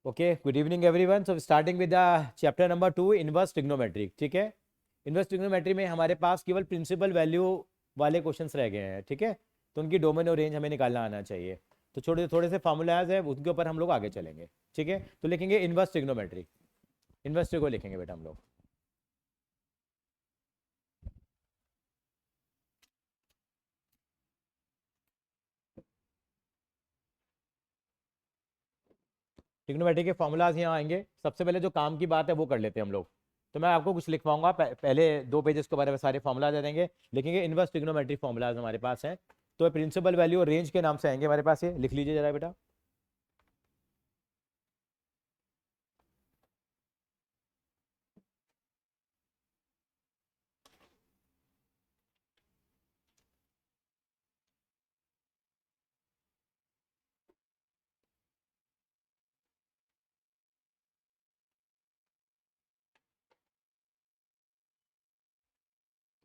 Okay, good evening everyone. So starting with the chapter number 2, inverse trigonometry. ठीक है, inverse trigonometry में हमारे पास केवल प्रिंसिपल वैल्यू वाले क्वेश्चंस रह गए हैं। ठीक है, तो उनकी डोमेन और रेंज हमें निकालना आना चाहिए। तो छोटे थोड़े से फार्मूलाज है, उनके ऊपर हम लोग आगे चलेंगे। ठीक है, तो लिखेंगे इनवर्स ट्रिग्नोमेट्री। इनवर्स ट्रिगो लिखेंगे बेटा हम लोग। ट्रिग्नोमेट्री के फॉर्मूलाज यहाँ आएंगे। सबसे पहले जो काम की बात है वो कर लेते हैं हम लोग। तो मैं आपको कुछ लिखवाऊंगा, पहले 2 पेजेस के बारे में सारे फॉर्मूलाज दे देंगे। लिखेंगे इनवर्स ट्रिग्नोमेट्री फॉर्मूलाज हमारे पास है। तो प्रिंसिपल वैल्यू और रेंज के नाम से आएंगे हमारे पास। ये लिख लीजिए जरा बेटा।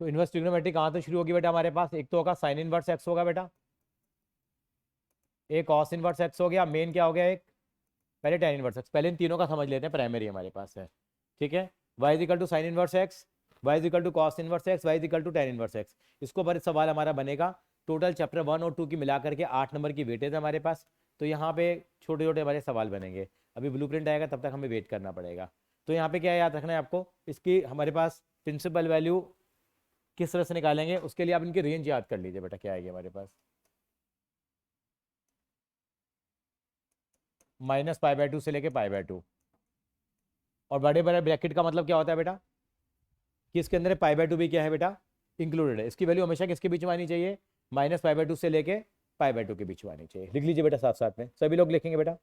तो इनवर्स ट्रिग्नोमेट्री कहाँ से शुरू होगी बेटा हमारे पास? एक तो होगा साइन इनवर्स एक्स होगा बेटा, एक कॉस इनवर्स एक्स हो गया, मेन क्या हो गया एक, पहले टेन इनवर्स एक्स। पहले इन तीनों का समझ लेते हैं, प्राइमरी हमारे पास है। ठीक है, y is equal to sine inverse x, y is equal to cos inverse x, y is equal to tan inverse x. इसको पर सवाल हमारा बनेगा। टोटल चैप्टर 1 और 2 की मिला करके 8 नंबर की वेटेज है हमारे पास। तो यहाँ पे छोटे छोटे हमारे सवाल बनेंगे। अभी ब्लूप्रिंट आएगा, तब तक हमें वेट करना पड़ेगा। तो यहाँ पे क्या याद रखना है आपको, इसकी हमारे पास प्रिंसिपल वैल्यू किस तरह से निकालेंगे, उसके लिए आप इनकी रेंज याद कर लीजिए बेटा। क्या आएगी हमारे पास? -π/2 से लेके π/2। और बड़े बड़े ब्रैकेट का मतलब क्या होता है बेटा, कि इसके अंदर π/2 भी क्या है बेटा, इंक्लूडेड है। इसकी वैल्यू हमेशा किसके बीच में आनी चाहिए? -π/2 से लेके π/2 के बीच में आनी चाहिए। लिख लीजिए बेटा साथ साथ में, सभी लोग लिखेंगे बेटा।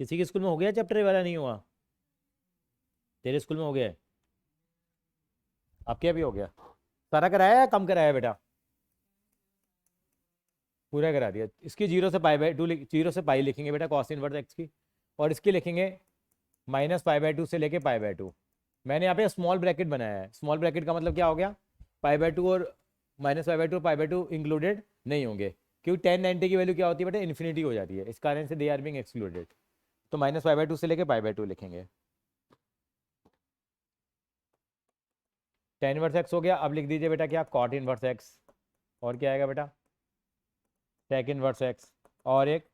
किसी के स्कूल में हो गया चैप्टर वाला? नहीं हुआ? तेरे स्कूल में हो गया है? आपके यहाँ भी हो गया? सारा कराया या कम कराया बेटा? पूरा करा दिया। इसकी 0 से π/2, 0 से लिखेंगे बेटा कॉस इनवर्स एक्स की। और इसकी लिखेंगे -π/2 से लेके π/2। मैंने यहाँ पे स्मॉल ब्रैकेट बनाया है। स्मॉल ब्रैकेट का मतलब क्या हो गया, π/2 और -π/2 π/2 इंक्लूडेड नहीं होंगे, क्योंकि 1090 की वैल्यू क्या होती है बेटा, इन्फिनिटी हो जाती है। इस कारण से दे आर बिंग एक्सक्लूडेड। तो -π/2 से लेके π/2 लिखेंगे। टेन इनवर्स एक्स हो गया। अब लिख दीजिए बेटा क्या, कॉट इनवर्स एक्स। और क्या आएगा बेटा, टेक इनवर्स एक्स। और एक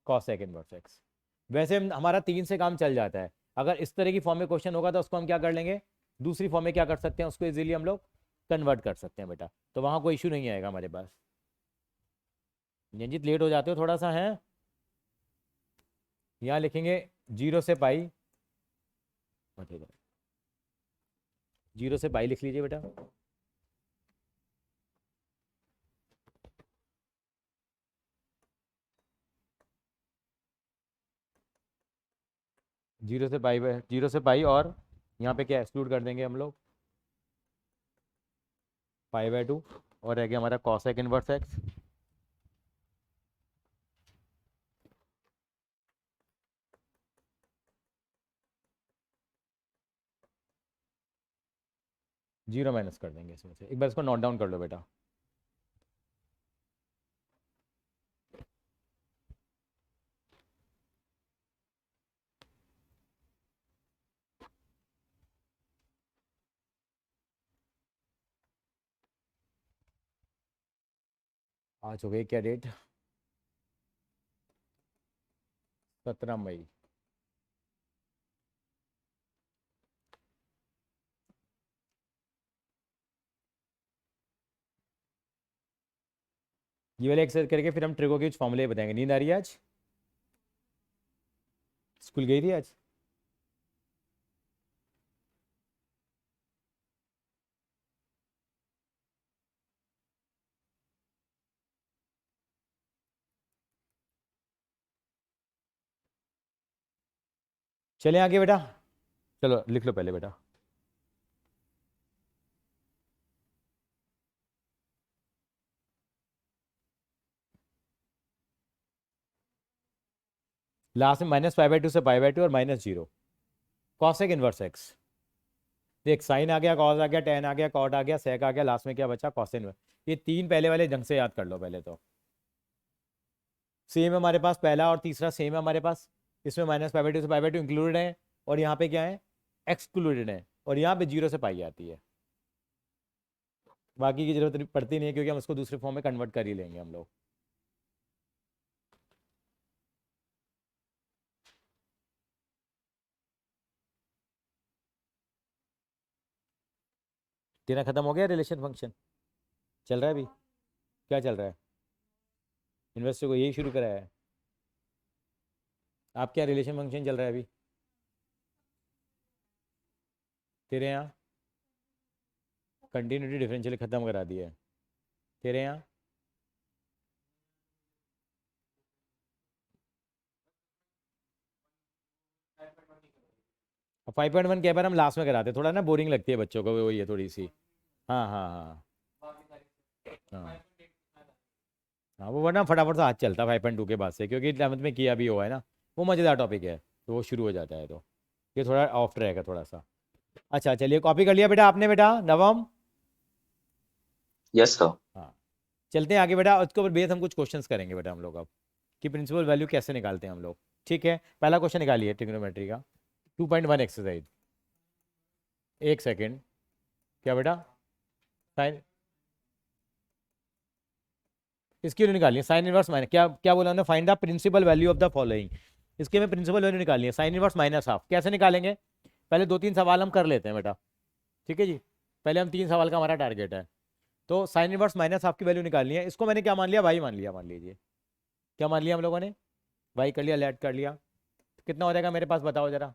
कॉसेक इनवर्स एक्स। वैसे हमारा 3 से काम चल जाता है। अगर इस तरह की फॉर्म में क्वेश्चन होगा तो उसको हम क्या कर लेंगे, दूसरी फॉर्म में क्या कर सकते हैं, उसको इजीली हम लोग कन्वर्ट कर सकते हैं बेटा। तो वहाँ कोई इशू नहीं आएगा हमारे पास। रंजित लेट हो जाते हो थोड़ा सा है। यहाँ लिखेंगे 0 से π, 0 से π लिख लीजिए बेटा। 0 से π और यहाँ पे क्या एक्सक्लूड कर देंगे हम लोग, π/2। और रह गया हमारा cosec inverse x. Zero minus कर देंगे इसमें से। एक बार इसको नोट डाउन कर लो बेटा। आज हो गई क्या डेट, 17 मई। ये वाले एक्सरसाइज करके फिर हम ट्रिगो के कुछ फॉर्मूले बताएंगे। नींद आ रही है आज? स्कूल गई थी आज? चले आगे बेटा, चलो लिख लो पहले बेटा। लास्ट में -π/2 से π/2 और -0 कॉसेक इनवर्स एक्स। देख साइन आ गया, कॉस आ गया, टेन आ गया, कॉट आ गया, सेक आ गया, लास्ट में क्या बचा, कॉस इनवर्स। ये तीन पहले वाले ढंग से याद कर लो पहले तो। सेम है हमारे पास, पहला और तीसरा सेम है हमारे पास। इसमें -π/2 से π/2 इंक्लूडेड है, और यहाँ पे क्या है, एक्सक्लूडेड है, और यहाँ पे 0 से पाई आती है। बाकी की जरूरत पड़ती नहीं है, क्योंकि हम उसको दूसरे फॉर्म में कन्वर्ट कर ही लेंगे हम लोग। तेरा खत्म हो गया रिलेशन फंक्शन? चल रहा है अभी? क्या चल रहा है? इन्वेस्टर को यही शुरू कराया है? आप क्या रिलेशन फंक्शन चल रहा है अभी तेरे यहाँ? कंटिन्यूटी डिफरेंशियल खत्म करा दिया है तेरे यहाँ? 5.1 के बार हम लास्ट में कराते, थोड़ा ना बोरिंग लगती है बच्चों को, वही है थोड़ी सी। हाँ हाँ हाँ हाँ हाँ, वो वरना फटाफट से हाथ चलता 5.2 के बाद से, क्योंकि 11th में किया भी हुआ है ना। वो मज़ेदार टॉपिक है, तो वो शुरू हो जाता है, तो ये थोड़ा ऑफ रहेगा थोड़ा सा। अच्छा चलिए, कॉपी कर लिया बेटा आपने, बेटा नवम? Yes sir. हाँ, चलते हैं आगे बेटा। उसके ऊपर बेस हम कुछ क्वेश्चंस करेंगे बेटा हम लोग अब, कि प्रिंसिपल वैल्यू कैसे निकालते हैं हम लोग। ठीक है, पहला क्वेश्चन निकालिए ट्रिग्नोमेट्री का, 2.1 एक्सरसाइज। एक सेकेंड, क्या बेटा? साइन, इसकी वैल्यू निकालिए, साइन इनवर्स माइनस, क्या क्या बोला हमने, find the principal value of the following. इसके में प्रिंसिपल वैल्यू निकालनी है, साइन इनवर्स माइनस हाफ। कैसे निकालेंगे? पहले 2-3 सवाल हम कर लेते हैं बेटा, ठीक है जी। पहले हम 3 सवाल का हमारा टारगेट है। तो साइन इनवर्स माइनस हाफ की वैल्यू निकालनी है। इसको मैंने क्या मान लिया, वाई मान लिया, मान लीजिए। क्या मान लिया हम लोगों ने? वाई कर लिया, लेट कर लिया। तो कितना हो जाएगा मेरे पास, बताओ जरा।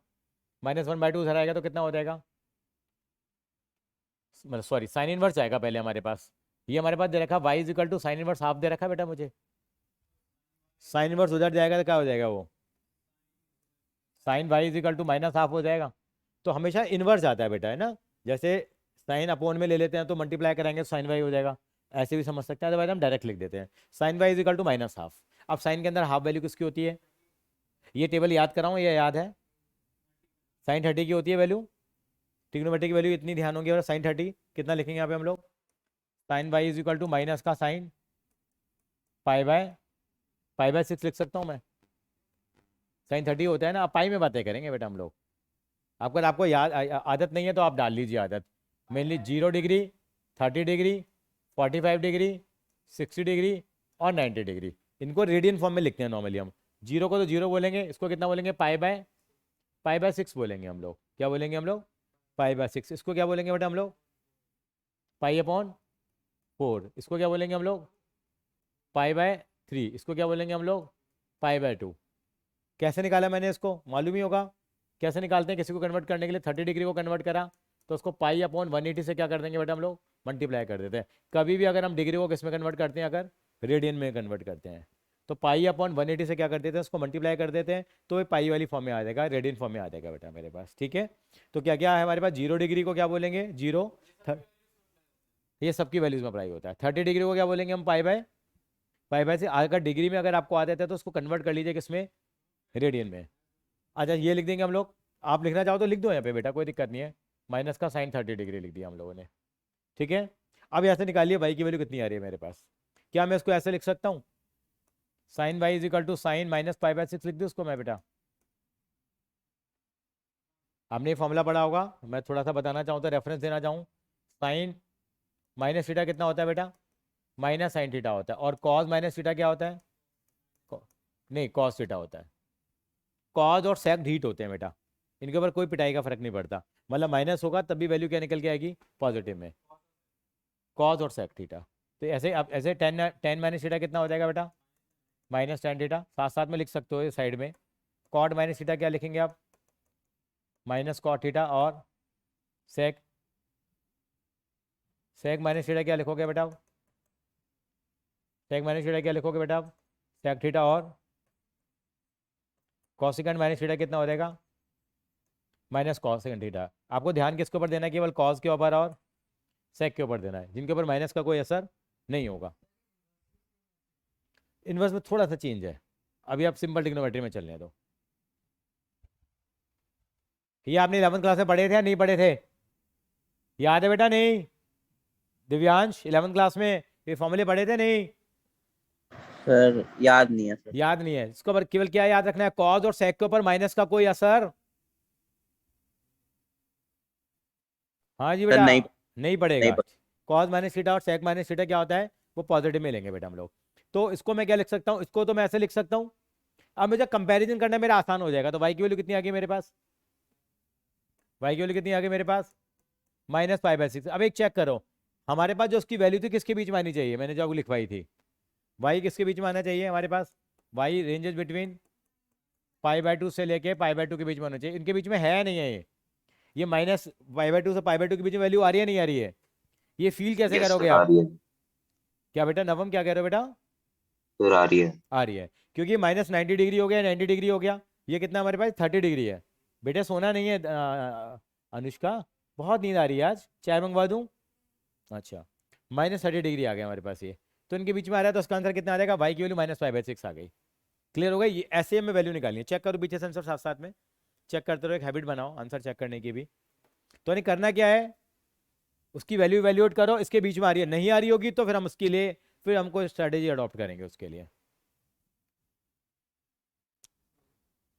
-1/2 उधर आएगा तो कितना हो जाएगा, मतलब सॉरी साइन इनवर्स आएगा पहले हमारे पास। ये हमारे पास दे रखा y is equal to sine inverse half दे रखा बेटा मुझे। साइन इनवर्स उधर जाएगा तो क्या हो जाएगा, वो sine y is equal to minus half हो जाएगा। तो हमेशा इनवर्स आता है बेटा, है ना। जैसे साइन अपोन में ले लेते हैं तो मल्टीप्लाई कराएंगे तो साइन वाई हो जाएगा, ऐसे भी समझ सकते हैं। अदरवाइज हम डायरेक्ट लिख देते हैं, sine y is equal to minus half. अब साइन के अंदर हाफ वैल्यू किसकी होती है, ये टेबल याद कराऊँ, ये याद है? साइन 30 की होती है वैल्यू, ट्रिग्नोमेट्री की वैल्यू इतनी ध्यान होगी। और साइन 30 कितना लिखेंगे यहाँ पे हम लोग, sine y is equal to minus का साइन पाई बाय 6 लिख सकता हूँ मैं। साइन 30 होता है ना। अब पाई में बातें करेंगे बेटा हम लोग। अगर आपको याद आदत नहीं है तो आप डाल लीजिए आदत। Mainly 0 degree, 30 degree, 45 degree, 60 degree और 90 डिग्री, इनको रेडियन फॉर्म में लिखते हैं नॉर्मली हम। 0 को तो 0 बोलेंगे, इसको कितना बोलेंगे, पाई बाय 6 बोलेंगे हम लोग। क्या बोलेंगे हम लोग, पाई/6। इसको क्या बोलेंगे बेटा हम लोग, पाई/4। इसको क्या बोलेंगे हम लोग, पाई/3। इसको क्या बोलेंगे हम लोग, पाई/2। कैसे निकाला मैंने इसको, मालूम ही होगा कैसे निकालते हैं। किसी को कन्वर्ट करने के लिए 30 डिग्री को कन्वर्ट करा तो उसको पाई/180 से क्या कर देंगे बेटा हम लोग, मल्टीप्लाई कर देते हैं। कभी भी अगर हम डिग्री को किस में कन्वर्ट करते हैं, अगर रेडियन में कन्वर्ट करते हैं, तो पाई/180 से क्या कर देते हैं, उसको मल्टीप्लाई कर देते हैं, तो ये पाई वाली फॉर्म में आ जाएगा, रेडियन फॉर्म में आ जाएगा बेटा मेरे पास। ठीक है, तो क्या क्या है हमारे पास, 0 डिग्री को क्या बोलेंगे, 0, ये सबकी वैल्यूज में अप्लाई होता है। 30 डिग्री को क्या बोलेंगे हम, पाई बाय से। अगर डिग्री में अगर आपको आ जाता है तो उसको कन्वर्ट कर लीजिए किसमें, रेडियन में। अच्छा ये लिख देंगे हम लोग, आप लिखना चाहो तो लिख दो यहाँ पे बेटा, कोई दिक्कत नहीं है। माइनस का साइन 30 डिग्री लिख दिया हम लोगों ने। ठीक है, अब ऐसे निकालिए वाई की वैल्यू कितनी आ रही है मेरे पास। क्या मैं इसको ऐसे लिख सकता हूँ, sine y is equal to sine minus पाई/6 लिख दूँ उसको मैं बेटा। आपने ये फॉर्मूला पढ़ा होगा, मैं थोड़ा सा बताना चाहूँ तो रेफरेंस देना चाहूँ। साइन माइनस थीटा कितना होता है बेटा, माइनस साइन थीटा होता है। और कॉस माइनस थीटा क्या होता है, नहीं कॉस थीटा होता है। कॉज और सेक हीट होते हैं बेटा, इनके ऊपर कोई पिटाई का फर्क नहीं पड़ता। मतलब माइनस होगा तब भी वैल्यू क्या निकल के आएगी, पॉजिटिव में, कॉज और सेक थीटा। तो ऐसे अब ऐसे टेन माइनस थीटा कितना हो जाएगा बेटा, -tan थीटा। साथ साथ में लिख सकते हो ये साइड में, कॉट माइनस थीटा क्या लिखेंगे आप, माइनस कॉट थीटा। और सेक सेक माइनस थीटा क्या लिखोगे बेटा, सेक माइनस थीटा क्या लिखोगे बेटा आप, सेक थीटा। और कॉसिकेंट माइनस थीटा कितना हो जाएगा, माइनस कॉसिकेंट थीटा। आपको ध्यान किसके ऊपर देना है, केवल कॉस के ऊपर और सेक के ऊपर देना है, जिनके ऊपर माइनस का कोई असर नहीं होगा। इनवर्स में थोड़ा सा चेंज है, अभी आप सिंपल ट्रिग्नोमेट्री में चलने दो। ये आपने 11th क्लास में पढ़े थे या नहीं पढ़े थे? याद है बेटा? नहीं दिव्यांश, 11th क्लास में ये फॉर्मूले पढ़े थे नहीं? सर याद नहीं है सर। याद नहीं है? इसको पर केवल क्या याद रखना है, कॉज और सेक के ऊपर माइनस का कोई असर। हाँ जी सर बेटा, नहीं नहीं नहीं पड़ेगा। कॉज माइनस थीटा और सेक माइनस थीटा क्या होता है, वो पॉजिटिव में लेंगे बेटा हम लोग। तो इसको मैं क्या लिख सकता हूँ, इसको तो मैं ऐसे लिख सकता हूँ। अब मुझे कंपैरिजन करना मेरा आसान हो जाएगा। तो वाई की वैल्यू कितनी आ गई मेरे पास, वाई की वैल्यू कितनी आ गई मेरे पास, -5/6। अब एक चेक करो, हमारे पास जो उसकी वैल्यू थी किसके बीच में आनी चाहिए, मैंने जो लिखवाई थी, वाई किसके बीच में आना चाहिए हमारे पास, वाई रेंजेस बिटवीन π/2 से लेके π/2 के बीच में होना चाहिए। इनके बीच में है नहीं है ये -π/2 से π/2 के बीच में वैल्यू आ रही है नहीं आ रही है? ये फील कैसे यस करोगे सर आ आप? रही है। क्या बेटा नवम, क्या कह रहे हो बेटा? सर आ रही है। आ रही है, क्योंकि -90 डिग्री हो गया, 90 डिग्री हो गया, ये कितना हमारे पास 30 डिग्री है। बेटे सोना नहीं है अनुष्का, बहुत नींद आ रही है आज, चाय मंगवा दूं? अच्छा, -30 डिग्री आ गया हमारे पास ये। तो इनके बीच में आ रहा है, तो उसका आंसर कितना आ जाएगा, वाई की वैल्यू -5/6 आ गई। क्लियर हो गई? ये ऐसे हमें वैल्यू निकालनी है। चेक करो पीछे से आंसर साथ साथ में, चेक करते रहो, एक हैबिट बनाओ आंसर चेक करने की भी। तो नहीं करना क्या है, उसकी वैल्यू वैल्यूएट करो, इसके बीच में आ रही है, नहीं आ रही होगी तो फिर हम उसके लिए फिर हमको स्ट्रेटेजी अडॉप्ट करेंगे उसके लिए।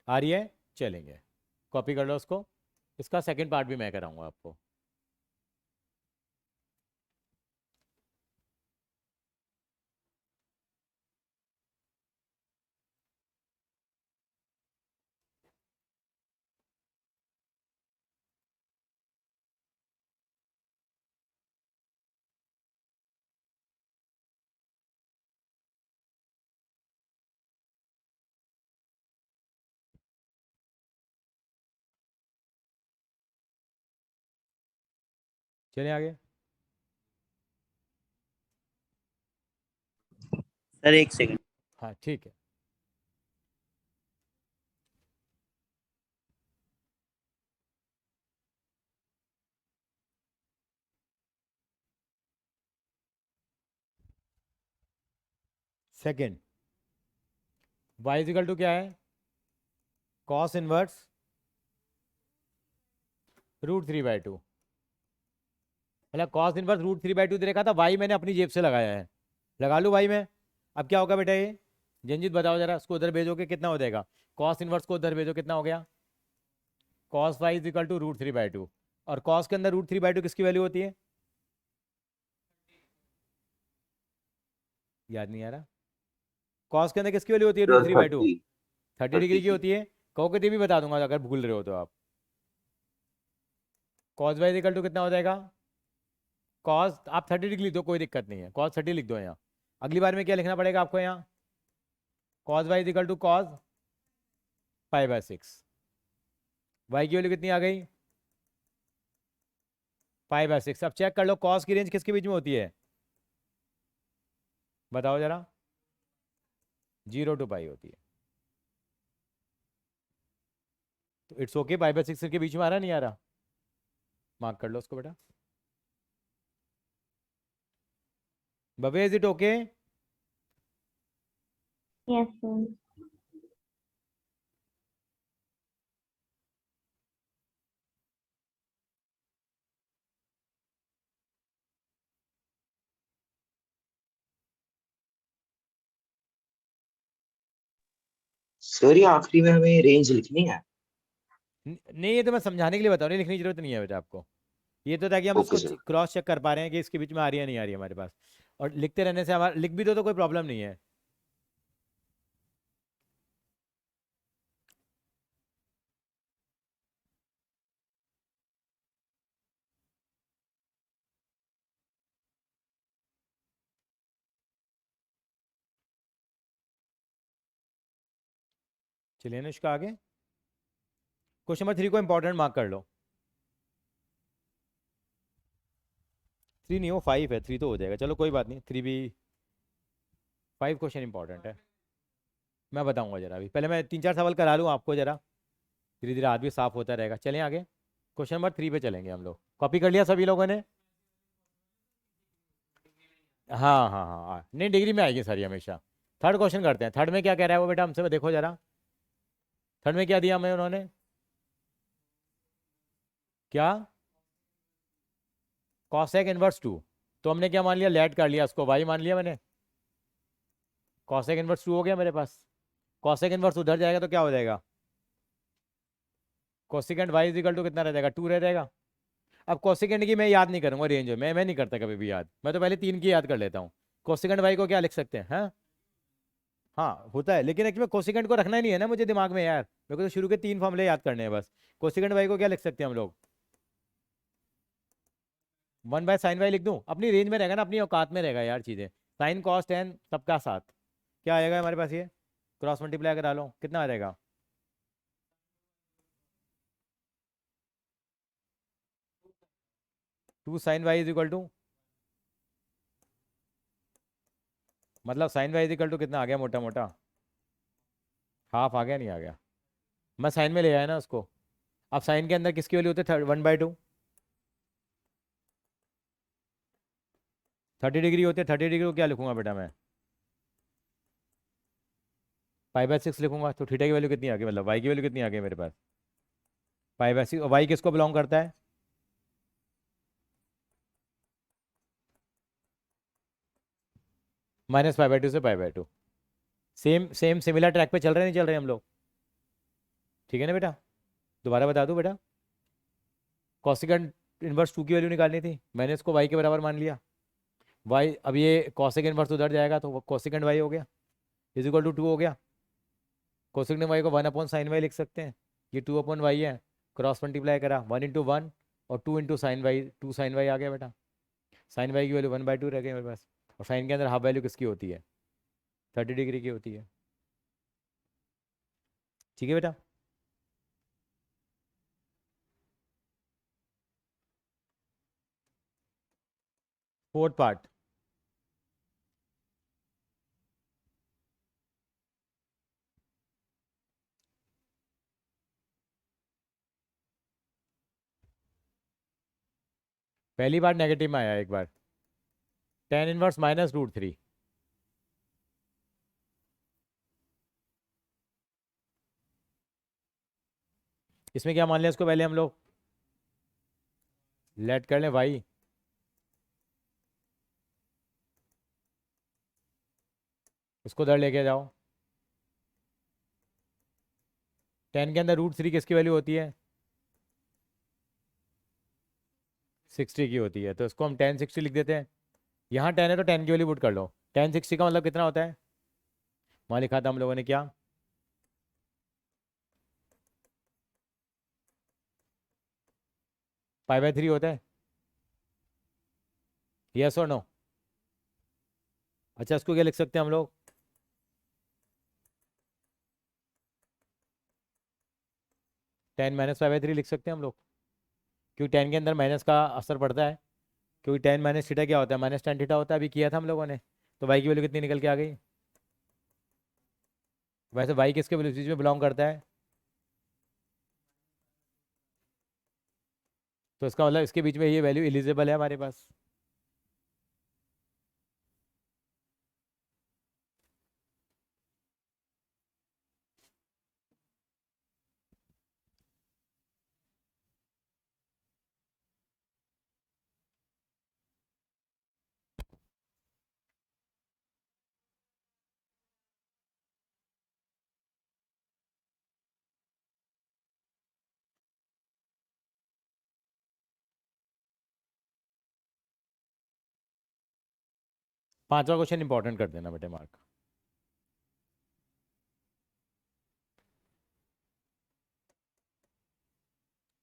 आ रही है, चलेंगे, कॉपी कर लो उसको। इसका सेकंड पार्ट भी मैं कराऊंगा आपको। चलिए आगे। सर एक सेकंड। हाँ ठीक है। सेकंड, वाई इजिकल टू क्या है, कॉस इनवर्स √3/2। मतलब कॉस इनवर्स √3/2 दे रखा था, वाई मैंने अपनी जेब से लगाया है, लगा लूँ भाई मैं। अब क्या होगा बेटा ये, जंजीत बताओ जरा, उसको उधर भेजोगे कितना हो जाएगा, कॉस इनवर्स को उधर भेजो कितना हो गया, कॉस वाई इजिकल टू √3/2। और कॉस के अंदर √3/2 किसकी वैल्यू होती है, याद नहीं आ रहा, कॉस के अंदर किसकी वैल्यू होती है सर √3/2? 30 30 डिग्री 30 की की। होती है। कहो कि भी बता दूंगा अगर भूल रहे हो तो आप। कॉस वाई इजिकल टू कितना हो जाएगा, कॉस आप 30 डिग्री लिख दो, कोई दिक्कत नहीं है, कॉस 30 लिख दो यहाँ। अगली बार में क्या लिखना पड़ेगा आपको यहाँ, cos y is equal to cos π/6। Y की वैल्यू कितनी आ गई, π/6। अब चेक कर लो कॉस की रेंज किसके बीच में होती है, बताओ जरा, 0 to π होती है। तो इट्स ओके, π/6 के बीच में आ रहा नहीं आ रहा, मार्क कर लो उसको बेटा। बबे is it okay? Yes, sir. Sir ये आखिरी में हमें रेंज लिखनी है। नहीं ये तो मैं समझाने के लिए बता रहा हूँ, लिखने की जरूरत नहीं है बेटा आपको। ये तो ताकि हम ओके इसको सर। क्रॉस चेक कर पा रहे हैं कि इसके बीच में आ रही है नहीं आ रही है हमारे पास। और लिखते रहने से हमारा, लिख भी दो तो कोई प्रॉब्लम नहीं है। चलिए अनुष्का आगे, क्वेश्चन नंबर 3 को इंपॉर्टेंट मार्क कर लो। 3 नहीं हो 5 है, 3 तो हो जाएगा, चलो कोई बात नहीं, 3 भी, 5 क्वेश्चन इंपॉर्टेंट है। मैं बताऊंगा जरा, अभी पहले मैं 3-4 सवाल करा लूँ आपको जरा, धीरे धीरे हाथ भी साफ होता रहेगा। चलें आगे, क्वेश्चन नंबर 3 पे चलेंगे हम लोग। कॉपी कर लिया सभी लोगों ने? हाँ हाँ हाँ हाँ, नहीं डिग्री में आएगी सारी हमेशा। थर्ड क्वेश्चन करते हैं, थर्ड में क्या कह रहा है वो बेटा हमसे, देखो जरा, थर्ड में क्या दिया हमें उन्होंने, क्या कॉसेक इनवर्स 2, तो हमने क्या मान लिया, लेट कर लिया उसको, वाई मान लिया मैंने, कॉसेक इनवर्स 2 हो गया मेरे पास। कॉसेक इनवर्स उधर जाएगा तो क्या हो जाएगा, cosec y is equal to कितना रह जाएगा, 2 रह जाएगा। अब कोसिकेंट की मैं याद नहीं करूंगा रेंज में, मैं नहीं करता कभी भी याद, मैं तो पहले 3 की याद कर लेता हूँ। कोसिकेंट वाई को क्या लिख सकते हैं, हाँ हाँ होता है, लेकिन एक्चुअली कोसिकेंट को रखना ही नहीं है ना मुझे दिमाग में यार, मेरे को तो शुरू के 3 फॉर्मूले याद करने हैं बस। कोसिकेंट वाई को क्या लिख सकते हैं हम लोग, 1/sin वाई लिख दूं, अपनी रेंज में रहेगा ना, अपनी औकात में रहेगा यार चीज़ें। साइन कॉस टेन सबका साथ, क्या आएगा हमारे पास, ये क्रॉस मल्टीप्लाई करा लो, कितना आ जाएगा, 2 sin y is equal to, मतलब sine y is equal to कितना आ गया मोटा मोटा, हाफ आ गया, नहीं आ गया, मैं साइन में ले आया ना उसको। अब साइन के अंदर किसकी वैल्यू होती है, 1/2, 30 डिग्री होती है, 30 डिग्री को क्या लिखूंगा बेटा मैं, π/6 लिखूंगा, तो थीटा की वैल्यू कितनी आ गई, मतलब वाई की वैल्यू कितनी आ गई मेरे पास, π/6, वाई किसको बिलोंग करता है, -π/2 से π/2। सेम सेम सिमिलर ट्रैक पे चल रहे नहीं चल रहे हम लोग, ठीक है ना बेटा। दोबारा बता दूं बेटा, कॉसिकेंट इनवर्स 2 की वैल्यू निकालनी थी, मैंने इसको वाई के बराबर मान लिया, वाई, अब ये कॉसिक इनवर्स उधर जाएगा तो कॉसिकेंट वाई हो गया, इज इक्वल टू 2 हो गया। कोसिकेंट वाई को 1/sin वाई लिख सकते हैं, ये 2/y है, क्रॉस मल्टीप्लाई करा, 1 × 1 और 2 × sin वाई, 2 sin वाई आ गया बेटा, साइन वाई की वैल्यू 1/2 रह गई मेरे पास। और साइन के अंदर हाफ वैल्यू किसकी होती है, 30 डिग्री की होती है, ठीक है बेटा। फोर्थ पार्ट, पहली बार नेगेटिव में आया एक बार, tan इनवर्स -√3, इसमें क्या मान लिया इसको पहले हम लोग, लेट कर लें वाई, इसको उधर लेके जाओ, tan के अंदर √3 किसकी वैल्यू होती है, 60 की होती है, तो इसको हम tan 60 लिख देते हैं। यहाँ 10 है तो 10 की वैल्यू पुट कर लो, tan 60 का मतलब कितना होता है, वहाँ लिखा था हम लोगों ने क्या, π/3 होता है, यस और नो। अच्छा इसको क्या लिख सकते हैं हम लोग, 10 - π/3 लिख सकते हैं हम लोग, क्योंकि 10 के अंदर माइनस का असर पड़ता है, क्योंकि 10 - थीटा क्या होता है, -tan थीटा होता है, अभी किया था हम लोगों ने, तो वाई की वैल्यू कितनी निकल के आ गई। वैसे वाई किसके बीच में बिलोंग करता है, तो इसका मतलब इसके बीच में ये वैल्यू एलिजिबल है हमारे पास। पांचवा क्वेश्चन इंपॉर्टेंट कर देना बेटे मार्क,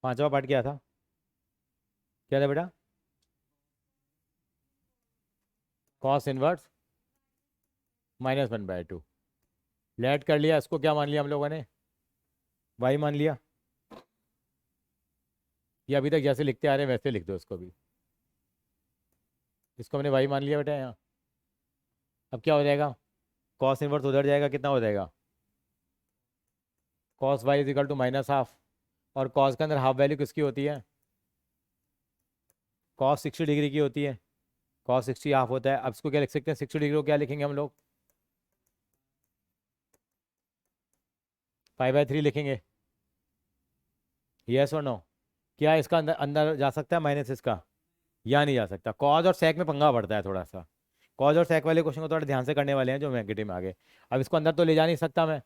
पांचवा पार्ट क्या था, क्या था बेटा, कॉस इनवर्स -1/2, लेट कर लिया, इसको क्या मान लिया हम लोगों ने, वाई मान लिया, ये अभी तक जैसे लिखते आ रहे हैं वैसे लिख दो इसको भी, इसको हमने वाई मान लिया बेटा यहाँ। अब क्या हो जाएगा, कॉस इनवर्स उधर जाएगा, कितना हो जाएगा, cos y is equal to -half, और कॉस के अंदर हाफ वैल्यू किसकी होती है, कॉस 60 डिग्री की होती है, कॉस 60 हाफ होता है। अब इसको क्या लिख सकते हैं, 60 डिग्री को क्या लिखेंगे हम लोग, π/3 लिखेंगे, यस और नो, क्या इसका अंदर अंदर जा सकता है माइनस इसका, या नहीं जा सकता? कॉज और सेक में पंगा पड़ता है थोड़ा सा। कॉज और सेक वाले क्वेश्चन को थोड़ा ध्यान से करने वाले हैं जो नेगेटिव में आगे। अब इसको अंदर तो ले जा नहीं सकता मैं,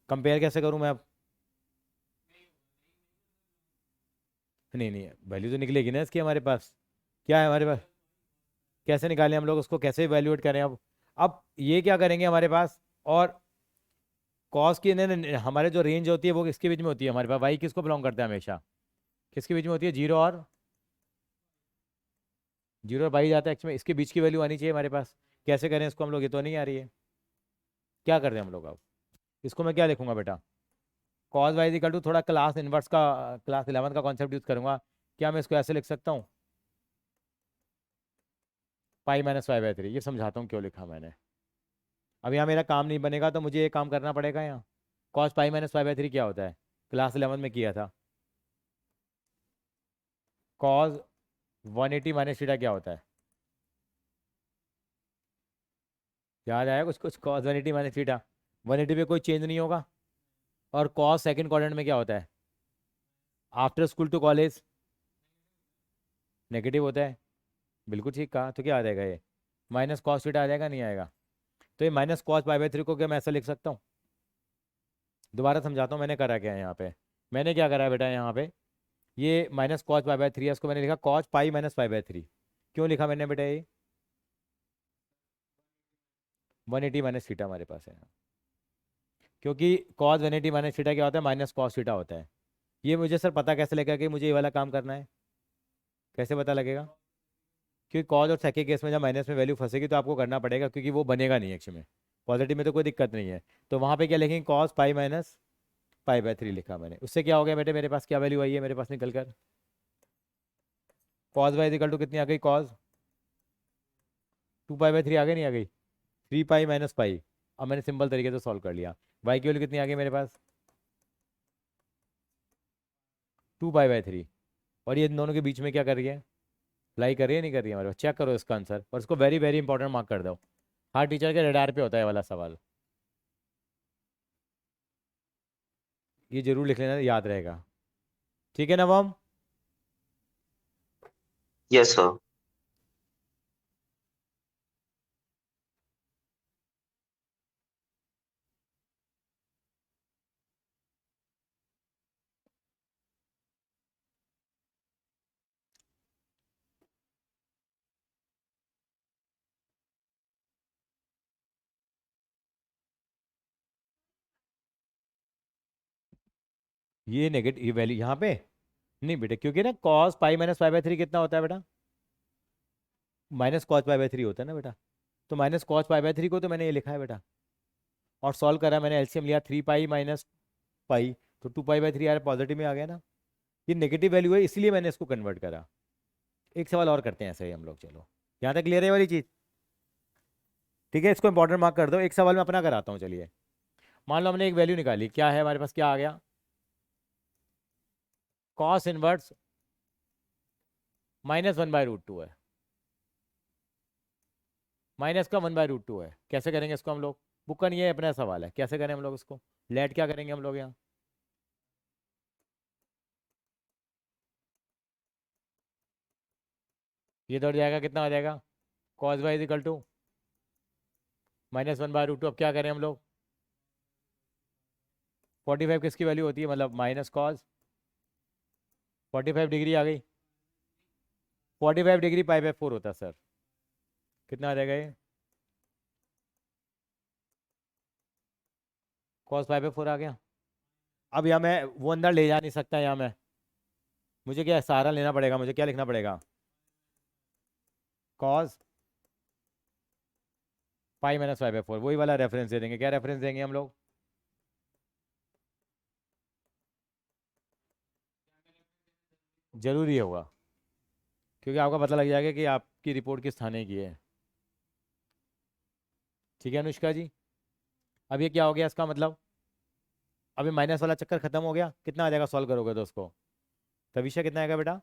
कंपेयर कैसे करूं मैं अब? नहीं नहीं, वैल्यू तो निकलेगी ना इसकी हमारे पास। क्या है हमारे पास? कैसे निकालें हम लोग उसको, कैसे इवेल्युएट करें अब ये क्या करेंगे हमारे पास? और कॉस की हमारे जो रेंज होती है वो किसके बीच में होती है हमारे पास? वाई किसको बिलोंग करता है हमेशा? किसके बीच में होती है? जीरो और जीरो और बाई जाता है एक्स में, इसके बीच की वैल्यू आनी चाहिए हमारे पास। कैसे करें इसको हम लोग? ये तो नहीं आ रही है। क्या कर रहे हैं हम लोग अब? इसको मैं क्या लिखूंगा बेटा? कॉस वाई इक्वल टू, थोड़ा क्लास इनवर्स का, क्लास 11 का कॉन्सेप्ट यूज करूंगा। क्या मैं इसको ऐसे लिख सकता हूँ? Pi minus y by 3। ये समझाता हूँ क्यों लिखा मैंने। अब यहाँ मेरा काम नहीं बनेगा तो मुझे ये काम करना पड़ेगा यहाँ। Cos pi minus y by 3 क्या होता है? क्लास 11 में किया था। कॉस 180 माइनस थीटा क्या होता है? याद आया कुछ कुछ? कॉस 180 माइनस थीटा, 180 पे कोई चेंज नहीं होगा। और कॉस सेकंड क्वाड्रेंट में क्या होता है? After school to college negative होता है। बिल्कुल ठीक कहा। तो क्या आ जाएगा ये? माइनस कॉस थीटा आ जाएगा, नहीं आएगा? तो ये माइनस कॉस पाई बाई 3 को क्या मैं ऐसा लिख सकता हूँ? दोबारा समझाता हूँ मैंने करा क्या है यहाँ पे। मैंने क्या करा है बेटा यहाँ पे? ये माइनस कॉस पाई बाई 3 है, इसको मैंने लिखा cos pi minus pi by 3। क्यों लिखा मैंने बेटा ये? 180 माइनस थीटा हमारे पास है, क्योंकि कॉस 180 माइनस थीटा क्या होता है? माइनस कॉस थीटा होता है। ये मुझे सर पता कैसे लगेगा कि मुझे ये वाला काम करना है? कैसे पता लगेगा? क्योंकि कॉज और सेक के केस में जब माइनस में वैल्यू फंसेगी तो आपको करना पड़ेगा, क्योंकि वो बनेगा नहीं एक्चुअली में। पॉजिटिव में तो कोई दिक्कत नहीं है। तो वहाँ पे क्या लिखेंगे? Cos pi minus pi by 3 लिखा मैंने। उससे क्या हो गया बेटे? मेरे पास क्या वैल्यू आई है मेरे पास निकल कर? कॉस वाई इक्वल टू कितनी आ गई? कॉस 2 पाई बाई 3 आ गई, नहीं आ गई? 3 पाई माइनस पाई। अब मैंने सिंपल तरीके से सॉल्व कर लिया। वाई की वैल्यू कितनी आ गई मेरे पास? 2 पाई बाई 3। और ये इन दोनों के बीच में क्या कर रही है? लाई कर रही है, नहीं कर रही है हमारे पास? चेक करो इसका आंसर और इसको वेरी वेरी इंपॉर्टेंट मार्क कर दो। हर टीचर के रडार पे होता है ये वाला सवाल। ये जरूर लिख लेना, याद रहेगा। ठीक है नवम? Yes sir. ये नेगेटिव, ये वैल्यू यहाँ पे नहीं बेटा, क्योंकि ना cos pi minus pi by 3 कितना होता है बेटा? माइनस कॉस पाई बाई 3 होता है ना बेटा। तो माइनस कॉस पाई बाई 3 को तो मैंने ये लिखा है बेटा। और सॉल्व करा मैंने, एलसीएम लिया 3 पाई माइनस पाई, तो 2 पाई बाई 3 आ रहा, पॉजिटिव में आ गया ना। ये नेगेटिव वैल्यू है इसलिए मैंने इसको कन्वर्ट करा। एक सवाल और करते हैं ऐसे ही हम लोग, चलो। यहाँ तक क्लियर है ये वाली चीज? ठीक है, इसको इंपॉर्टेंट मार्क कर दो। एक सवाल मैं अपना कराता हूँ, चलिए। मान लो हमने एक वैल्यू निकाली, क्या है हमारे पास? क्या आ गया? कॉस इनवर्स -1/√2 है। माइनस का 1/√2 है। कैसे करेंगे इसको हम लोग? बुक का नहीं है, अपना सवाल है। कैसे करें हम लोग इसको? लेट क्या करेंगे हम लोग यहाँ? ये दौड़ जाएगा, कितना आ जाएगा? Cos y equal to -1/√2। अब क्या करें हम लोग? 45 किसकी वैल्यू होती है? मतलब माइनस कॉस 45 डिग्री आ गई। 45 डिग्री पाई/4 होता है सर। कितना आ जाएगा ये? कॉस पाई/4 आ गया। अब यहाँ मैं वो अंदर ले जा नहीं सकता, यहाँ मैं, मुझे क्या सहारा लेना पड़ेगा? मुझे क्या लिखना पड़ेगा? कॉस पाई-5/4। वही वाला रेफरेंस दे देंगे। क्या रेफरेंस देंगे हम लोग? जरूरी होगा, क्योंकि आपका पता लग जाएगा कि आपकी रिपोर्ट किस थाने की है। ठीक है अनुष्का जी? अब ये क्या हो गया इसका मतलब? अभी माइनस वाला चक्कर खत्म हो गया। कितना आ जाएगा सॉल्व करोगे तो उसको? तविशा कितना आएगा बेटा?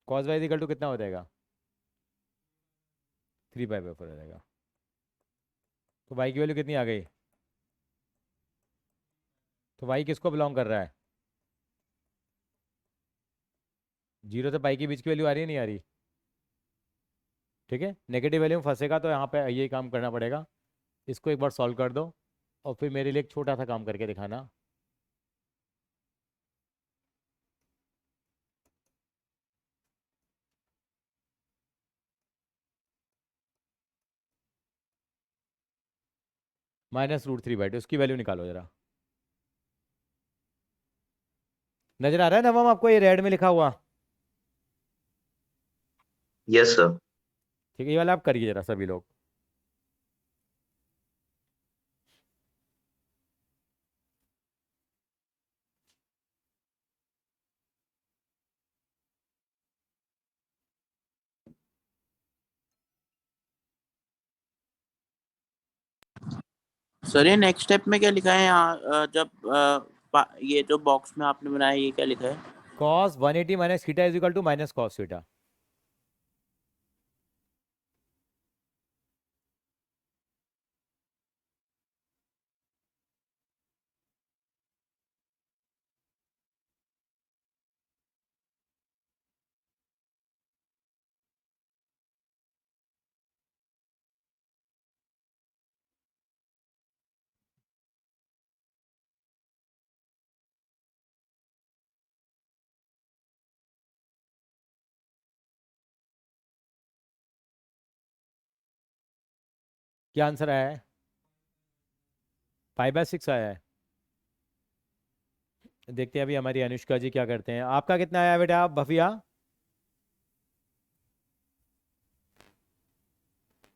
कॉस वाई इक्वल टू कितना हो जाएगा? 3 पाई/4 हो जाएगा। तो वाई की वैल्यू कितनी आ गई? तो वाई किसको बिलोंग कर रहा है? 0 से पाई के बीच की वैल्यू आ रही है, नहीं आ रही? ठीक है, नेगेटिव वैल्यू में फंसेगा तो यहाँ पे यही काम करना पड़ेगा। इसको एक बार सॉल्व कर दो और फिर मेरे लिए एक छोटा सा काम करके दिखाना। -√3/2 उसकी वैल्यू निकालो जरा। नजर आ रहा है नवम आपको, ये रेड में लिखा हुआ? Yes sir. ठीक है, ये वाला आप करिए जरा सभी लोग। सर ये नेक्स्ट स्टेप में क्या लिखा है यहाँ जब ये जो बॉक्स में आपने बनाया ये क्या लिखा है? cos 180 minus theta is equal to minus cos theta. क्या आंसर आया है? 5/6 आया है। देखते हैं अभी हमारी अनुष्का जी क्या करते हैं। आपका कितना आया बेटा, आप भव्या?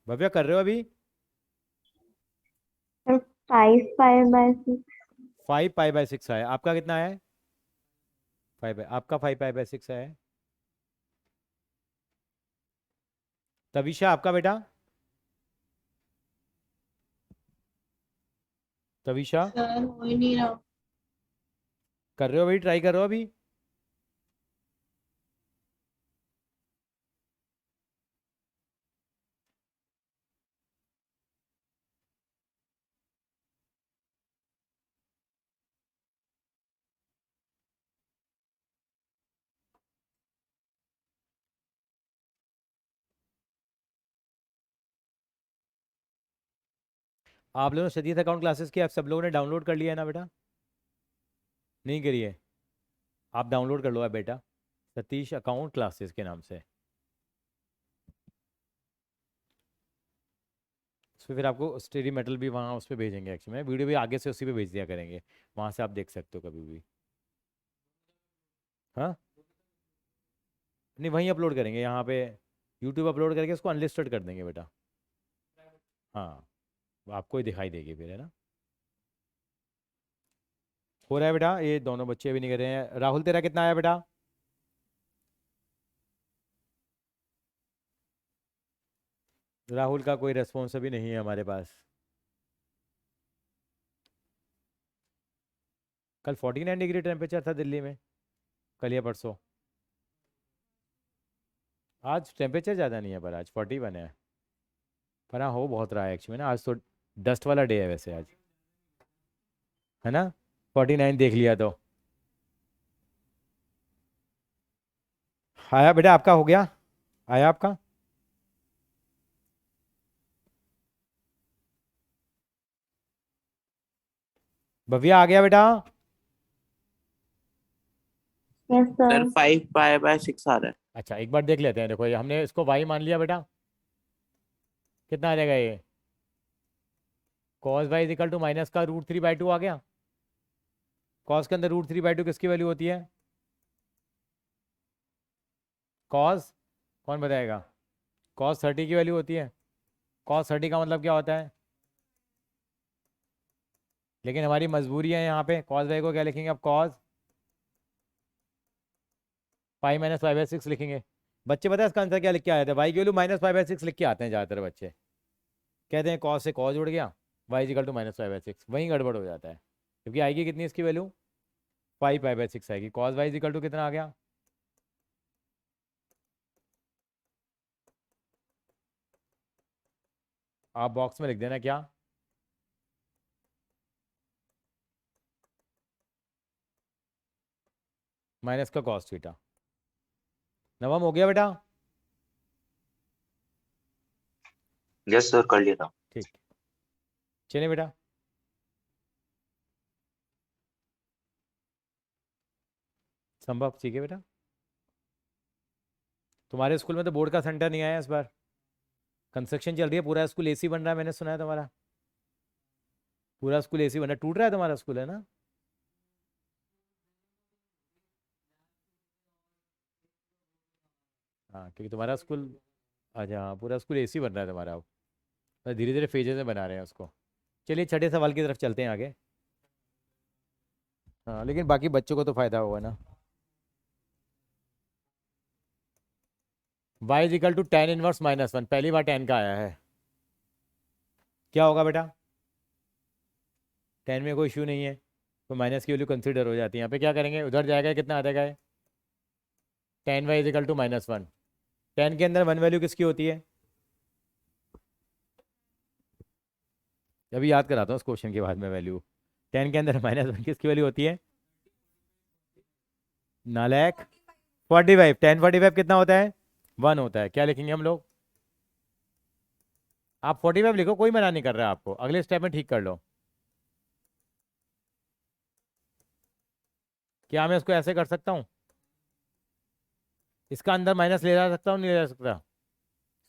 भव्या कर रहे हो अभी? 5 पाई बाय 6। 5 पाई/6 आया। आपका कितना आया है? 5 आपका 5 पाई/6 आया है। तविशा आपका बेटा? तविशा सर हो ही नहीं रहा। कर रहे हो अभी, ट्राई कर रहे हो अभी? आप लोगों ने सतीश अकाउंट क्लासेस की आप सब लोगों ने डाउनलोड कर लिया है ना बेटा? नहीं करी है? आप डाउनलोड कर लो आप बेटा, सतीश अकाउंट क्लासेस के नाम से। उसमें फिर आपको स्टेडी मेटल भी वहाँ उस पर भेजेंगे। एक्चुअली में वीडियो भी आगे से उसी पे भेज दिया करेंगे, वहाँ से आप देख सकते हो कभी भी। हाँ, नहीं वहीं अपलोड करेंगे यहाँ पे, यूट्यूब अपलोड करके उसको अनलिस्टेड कर देंगे बेटा। हाँ, वो आपको ही दिखाई देगी फिर, है ना? हो रहा है बेटा, ये दोनों बच्चे भी नहीं कर रहे हैं। राहुल तेरा कितना आया बेटा? राहुल का कोई रेस्पॉन्स अभी नहीं है हमारे पास। कल 49 डिग्री टेम्परेचर था दिल्ली में, कल या परसों। आज टेम्परेचर ज़्यादा नहीं है पर आज 41 है। पर हाँ, हो बहुत रहा है एक्चुअली ना, आज तो डस्ट वाला डे है वैसे आज, है ना? 49 देख लिया तो। आया बेटा आपका, हो गया? आया आपका? भव्या आ गया बेटा? Yes sir sir. 5 pi by 6 आ रहा है। अच्छा एक बार देख लेते हैं। देखो ये हमने इसको वाई मान लिया बेटा, कितना आ जाएगा ये? Cos y is equal to minus का √3/2 आ गया। कॉस के अंदर √3/2 किसकी वैल्यू होती है? कॉस, कौन बताएगा? कॉस 30 की वैल्यू होती है। कॉस 30 का मतलब क्या होता है? लेकिन हमारी मजबूरी है यहाँ पे, कॉस वाई को क्या लिखेंगे अब? कॉस पाई-5/6 लिखेंगे। बच्चे पता है इसका आंसर क्या लिख के आए थे? वाई की वैल्यू -5/6 लिख के आते हैं ज़्यादातर बच्चे। कहते हैं कॉस से कॉस जुड़ गया, वाई इजिकल टू -5/6, वहीं गड़बड़ हो जाता है। क्योंकि आएगी कितनी इसकी वैल्यू? 5 पाई/6 आएगी। कॉस वाई इजिकल टू कितना आ गया? आप बॉक्स में लिख देना क्या। माइनस का कॉस थीटा। नवम हो गया बेटा? यस सर, कर लिया था। ठीक, चलिए बेटा। संभव, ठीक है बेटा। तुम्हारे स्कूल में तो बोर्ड का सेंटर नहीं आया इस बार। कंस्ट्रक्शन चल रही है, पूरा स्कूल एसी बन रहा है, मैंने सुना है तुम्हारा। पूरा स्कूल एसी बन रहा है, टूट रहा है तुम्हारा स्कूल, है ना? हाँ, क्योंकि तुम्हारा स्कूल, अच्छा हाँ, पूरा स्कूल एसी बन रहा है तुम्हारा अब। धीरे धीरे फेजेस में बना रहे हैं उसको। चलिए छठे सवाल की तरफ चलते हैं आगे। हाँ, लेकिन बाकी बच्चों को तो फायदा होगा ना। y is equal to tan inverse -1, पहली बार tan का आया है। क्या होगा बेटा? tan में कोई इशू नहीं है, तो माइनस की वैल्यू कंसीडर हो जाती है। यहाँ पे क्या करेंगे, उधर जाएगा, कितना आ जाएगा? tan y is equal to -1। tan के अंदर 1 वैल्यू किसकी होती है? अभी याद कराता हूँ उस क्वेश्चन के बाद में वैल्यू। tan के अंदर -1 किसकी वैल्यू होती है? नालायक 45। tan 45 कितना होता है? 1 होता है। क्या लिखेंगे हम लोग? आप 45 लिखो, कोई मना नहीं कर रहा है आपको, अगले स्टेप में ठीक कर लो। क्या मैं इसको ऐसे कर सकता हूँ? इसका अंदर माइनस ले जा सकता हूँ, नहीं ले जा सकता?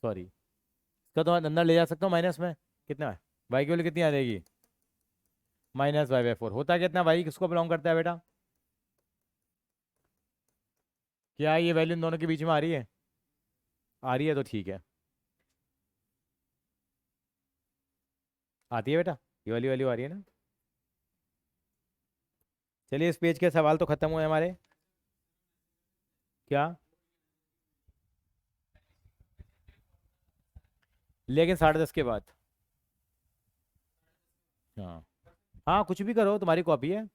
सॉरी, इसका तो अंदर ले जा सकता हूँ माइनस में। कितना है वाई की वैल्यू, कितनी आ जाएगी? -y/4 होता है कितना? वाई किसको बिलोंग करता है बेटा? क्या ये वैल्यू इन दोनों के बीच में आ रही है? आ रही है तो ठीक है। आती है बेटा, ये वाली वैल्यू आ रही है ना? चलिए इस पेज के सवाल तो खत्म हुए हमारे। क्या? लेकिन 10:30 के बाद। हाँ हाँ, कुछ भी करो, तुम्हारी कॉपी है,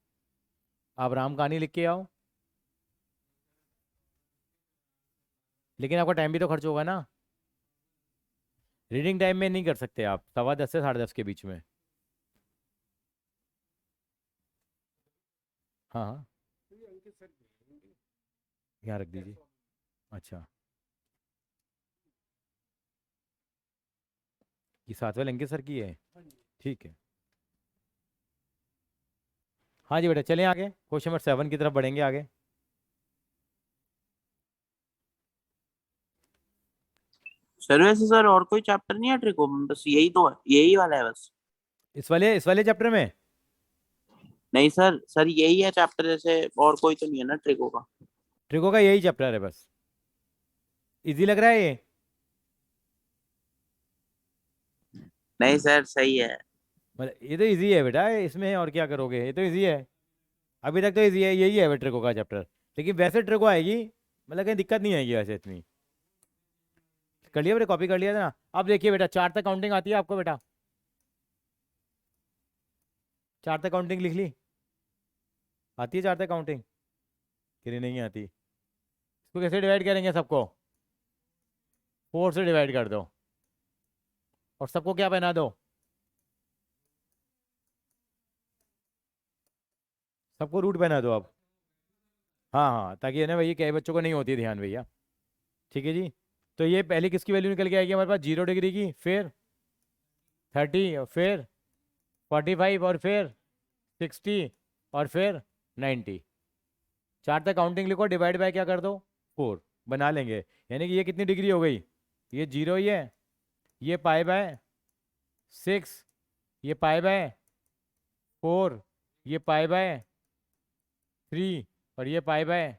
आप राम कहानी लिख के आओ। लेकिन आपका टाइम भी तो खर्च होगा ना। रीडिंग टाइम में नहीं कर सकते आप, 10:15 से 10:30 के बीच में। हाँ हाँ, यहाँ रख दीजिए। अच्छा, ये 7वें अंकित सर की है, ठीक है। हाँ जी बेटा, चलें आगे, क्वेश्चन नंबर 7 की तरफ बढ़ेंगे आगे। सर वैसे सर और कोई चैप्टर नहीं है ट्रिको में? बस यही तो है, यही वाला है बस? इस वाले चैप्टर में? नहीं सर, सर यही है चैप्टर, जैसे और कोई तो नहीं है ना ट्रिको का? ट्रिको का यही चैप्टर है बस। इजी लग रहा है ये? नहीं सर, सही है। मतलब ये तो इजी है बेटा, इसमें और क्या करोगे, ये तो इजी है। अभी तक तो इजी है, यही है ट्रिको का चैप्टर। लेकिन वैसे ट्रिको आएगी, मतलब कहीं दिक्कत नहीं आएगी वैसे इतनी। कर लिया बेटा, कॉपी कर लिया था ना? अब देखिए बेटा, 4 तक काउंटिंग आती है आपको बेटा? 4 तक काउंटिंग लिख ली? आती है 4 तक काउंटिंग? कि नहीं आती? इसको कैसे डिवाइड करेंगे सबको? 4 से डिवाइड कर दो, और सबको क्या पहना दो? सबको रूट पहना दो अब। हाँ हाँ, ताकि है ना भैया, कई बच्चों को नहीं होती है ध्यान भैया। ठीक है जी। तो ये पहले किसकी वैल्यू निकल के आएगी हमारे पास? 0 डिग्री की, फिर 30, और फिर 45, और फिर 60, और फिर 90। 4 तक काउंटिंग लिखो, डिवाइड बाय क्या कर दो? 4 बना लेंगे। यानी कि ये कितनी डिग्री हो गई? ये 0 ही है, ये π/6, ये π/4, ये π/3, और ये π/2।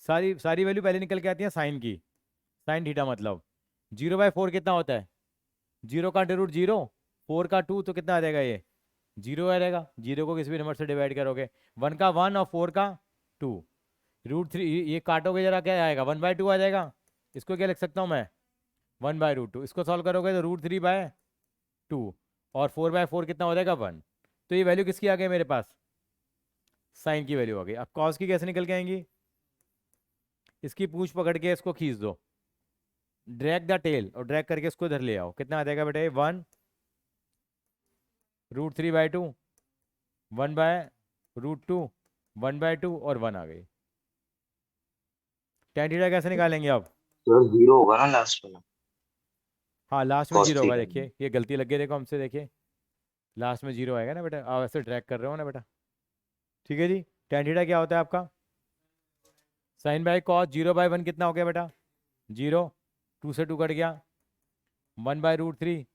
सारी सारी वैल्यू पहले निकल के आती है साइन की, साइन थीटा मतलब। 0/4 कितना होता है? 0 का √0, 4 का 2, तो कितना आ जाएगा? ये 0 आ जाएगा। 0 को किसी भी नंबर से डिवाइड करोगे, 1 का 1 और 4 का 2, √3, ये काटोगे जरा, क्या आएगा? 1/2 आ जाएगा। इसको क्या लिख सकता हूँ मैं? 1/√2। इसको सॉल्व करोगे तो √3/2, और 4/4 कितना हो जाएगा? 1। तो ये वैल्यू किसकी आ गई मेरे पास? साइन की वैल्यू आ गई। अब कॉस की कैसे निकल के आएंगी? इसकी पूंछ पकड़ के इसको खींच दो, ड्रैग द टेल, और ड्रैग करके इसको इधर ले आओ। कितना आ जाएगा बेटा? ये 1 √3/2, 1/2, √2, 1/2 और 1 आ गई। tan थीटा कैसे निकालेंगे आप? सर जीरो होगा ना लास्ट में? हाँ लास्ट में cos जीरो होगा, थीटा। देखिए ये गलती लग गई, देखो हमसे, देखिए लास्ट में जीरो आएगा ना बेटा, आप ऐसे ट्रैक कर रहे हो ना बेटा। ठीक है जी, tan थीटा क्या होता है आपका? साइन बाई कॉस, 0/1 कितना हो गया बेटा? 0, 2 से 2 कट गया, 1/√3,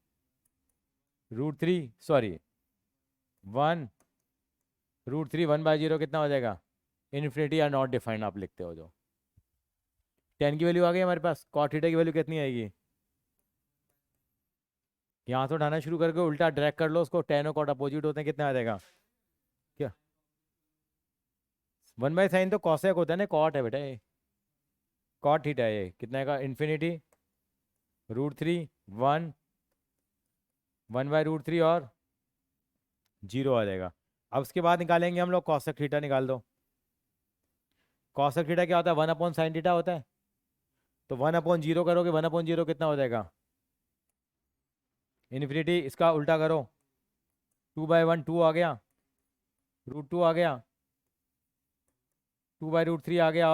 √3 सॉरी 1 √3, 1/0 कितना हो जाएगा? इन्फिनिटी आर नॉट डिफाइंड आप लिखते हो जो। tan की वैल्यू आ गई हमारे पास, cot थीटा की वैल्यू कितनी आएगी? यहाँ से उठाना शुरू करके उल्टा ड्रैग कर लो उसको, tan और cot अपोजिट होते हैं, कितना आ जाएगा? क्या 1/sin तो कॉसेक होता है ना, कॉट है बेटा ये, कॉट थीटा है ये, कितना का? इन्फिनिटी √3, 1/√3 और 0 आ जाएगा। अब उसके बाद निकालेंगे हम लोग कॉसेक थीटा, निकाल दो। कॉसेक थीटा क्या होता है? 1/sin थीटा होता है। तो 1/0 करोगे, 1/0 कितना हो जाएगा? इन्फिनिटी, इसका उल्टा करो, 2/1 2 आ गया, √2 आ गया, 2/√3 आ गया,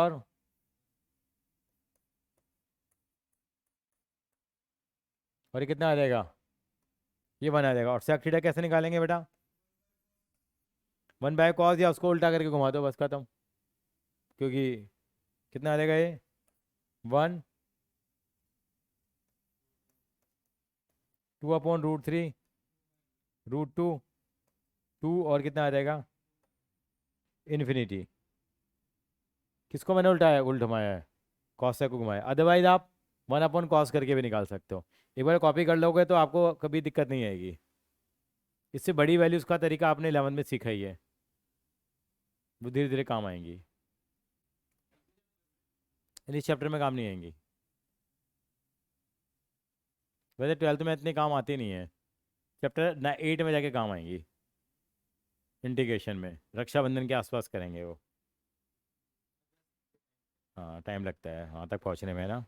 और ये कितना आ जाएगा? ये 1 आ जाएगा। और सेक थीटा कैसे निकालेंगे बेटा? 1/cos, या उसको उल्टा करके घुमा दो, बस खत्म। क्योंकि कितना आ जाएगा ये? 1 2/√3 √2 2, और कितना आ जाएगा? इन्फिनिटी। किसको मैंने उल्टाया, घुमाया है? कॉस को घुमाया। अदरवाइज आप 1/cos करके भी निकाल सकते हो। एक बार कॉपी कर लोगे तो आपको कभी दिक्कत नहीं आएगी। इससे बड़ी वैल्यूज़ का तरीका आपने 11 में सीखा ही है, वो धीरे धीरे काम आएंगी, इस चैप्टर में काम नहीं आएंगी। वैसे 12th में इतने काम आते नहीं है, चैप्टर 8 में जाके काम आएंगी। इंटीग्रेशन में रक्षाबंधन के आसपास करेंगे वो। हाँ टाइम लगता है वहाँ तक पहुँचने में ना।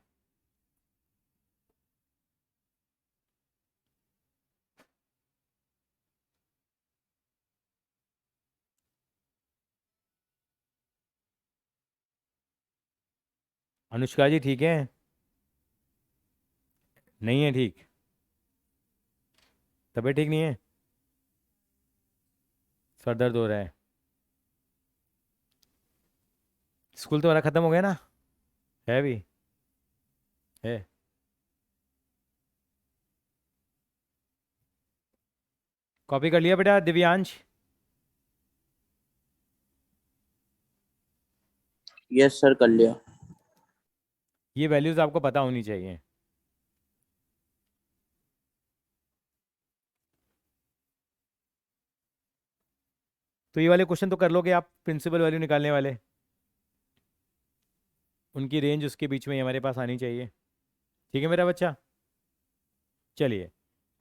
अनुष्का जी ठीक है? नहीं है ठीक? तबीयत ठीक नहीं है? सर दर्द हो रहा है? स्कूल तो हमारा ख़त्म हो गया ना? है भी है। कॉपी कर लिया बेटा दिव्यांश? यस सर, कर लिया। ये वैल्यूज़ आपको पता होनी चाहिए। तो ये वाले क्वेश्चन तो कर लोगे आप, प्रिंसिपल वैल्यू निकालने वाले, उनकी रेंज उसके बीच में ही हमारे पास आनी चाहिए। ठीक है मेरा बच्चा? चलिए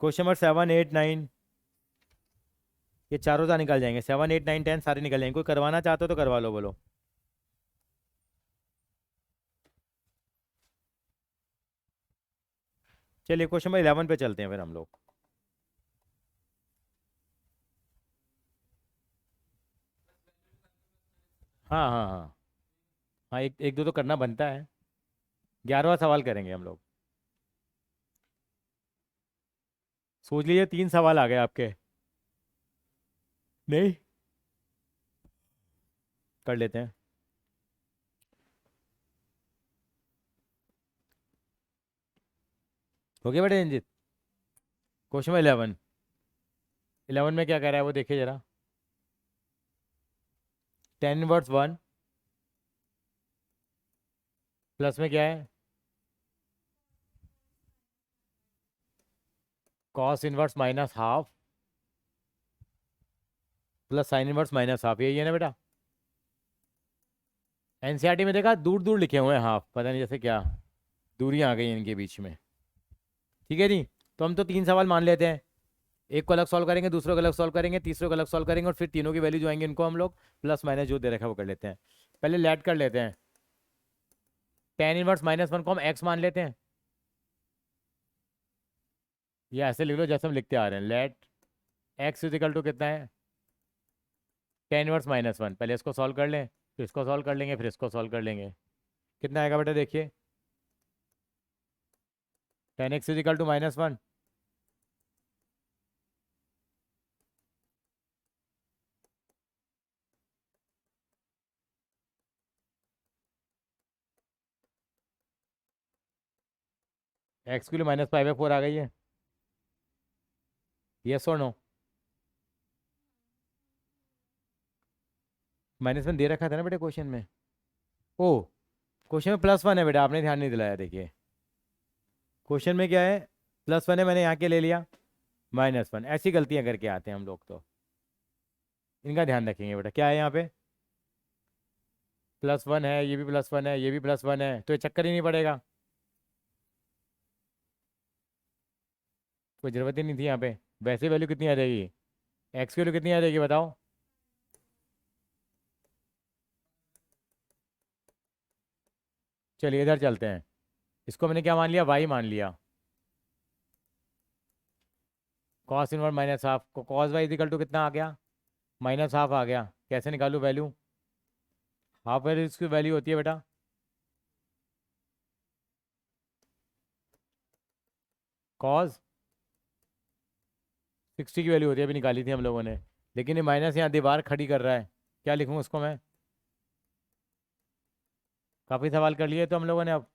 क्वेश्चन नंबर 7 8 9, ये चारों तो निकल जाएंगे, 7 8 9 10 सारे निकल जाएंगे। कोई करवाना चाहते हो तो करवा लो, बोलो। चलिए क्वेश्चन नंबर 11 पे चलते हैं फिर हम लोग। हाँ हाँ हाँ हाँ, एक एक दो तो करना बनता है। 11वां सवाल करेंगे हम लोग। सोच लीजिए 3 सवाल आ गए आपके। नहीं, कर लेते हैं। हो गया बेटे रंजित? क्वेश्चन नंबर 11, 11 में क्या कह रहा है वो देखिए जरा। tan इनवर्स 1 प्लस में क्या है? cos inverse -12 plus sine inverse -12, यही है ना बेटा? एनसीईआरटी में देखा दूर दूर लिखे हुए हैं हाफ, पता नहीं जैसे क्या दूरियां आ गई हैं इनके बीच में। ठीक है जी, तो हम तो 3 सवाल मान लेते हैं, एक को अलग सॉल्व करेंगे, दूसरे को अलग सॉल्व करेंगे, तीसरे को अलग सॉल्व करेंगे, और फिर तीनों की वैल्यू जो आएंगे इनको हम लोग प्लस माइनस जो दे रखा है वो कर लेते हैं। पहले लेट कर लेते हैं, tan इनवर्स -1 को हम x मान लेते हैं, या ऐसे लिख लो जैसे हम लिखते आ रहे हैं, लेट x इजिकल टू कितना है? टेन इनवर्स -1, पहले इसको सॉल्व कर लें, फिर इसको सॉल्व कर लेंगे, फिर इसको सॉल्व कर लेंगे। कितना आएगा बेटा देखिए, 10x is equal to -1। X के लिए -5/4 आ गई है, यस और नो? -1 दे रखा था ना बेटा क्वेश्चन में। ओ, क्वेश्चन में +1 है बेटा, आपने ध्यान नहीं दिलाया। देखिए क्वेश्चन में क्या है, +1 है, मैंने यहाँ के ले लिया -1। ऐसी गलतियाँ करके आते हैं हम लोग, तो इनका ध्यान रखेंगे बेटा। क्या है यहाँ पे, +1 है, ये भी +1 है, ये भी +1 है, तो ये चक्कर ही नहीं पड़ेगा, कोई ज़रूरत ही नहीं थी यहाँ पे। वैसे वैल्यू कितनी आ जाएगी, एक्स की वैल्यू कितनी आ जाएगी बताओ? चलिए इधर चलते हैं, इसको मैंने क्या मान लिया, वाई मान लिया। कॉस इनवर्स -हाफ को कॉस वाई इक्वल टू कितना आ गया, -हाफ आ गया। कैसे निकालूँ वैल्यू, हाफ वैल्यू इसकी वैल्यू होती है बेटा कॉस 60 की वैल्यू होती है, अभी निकाली थी हम लोगों ने। लेकिन ये माइनस यहाँ दीवार खड़ी कर रहा है, क्या लिखूँ उसको मैं? काफ़ी सवाल कर लिए तो हम लोगों ने अब।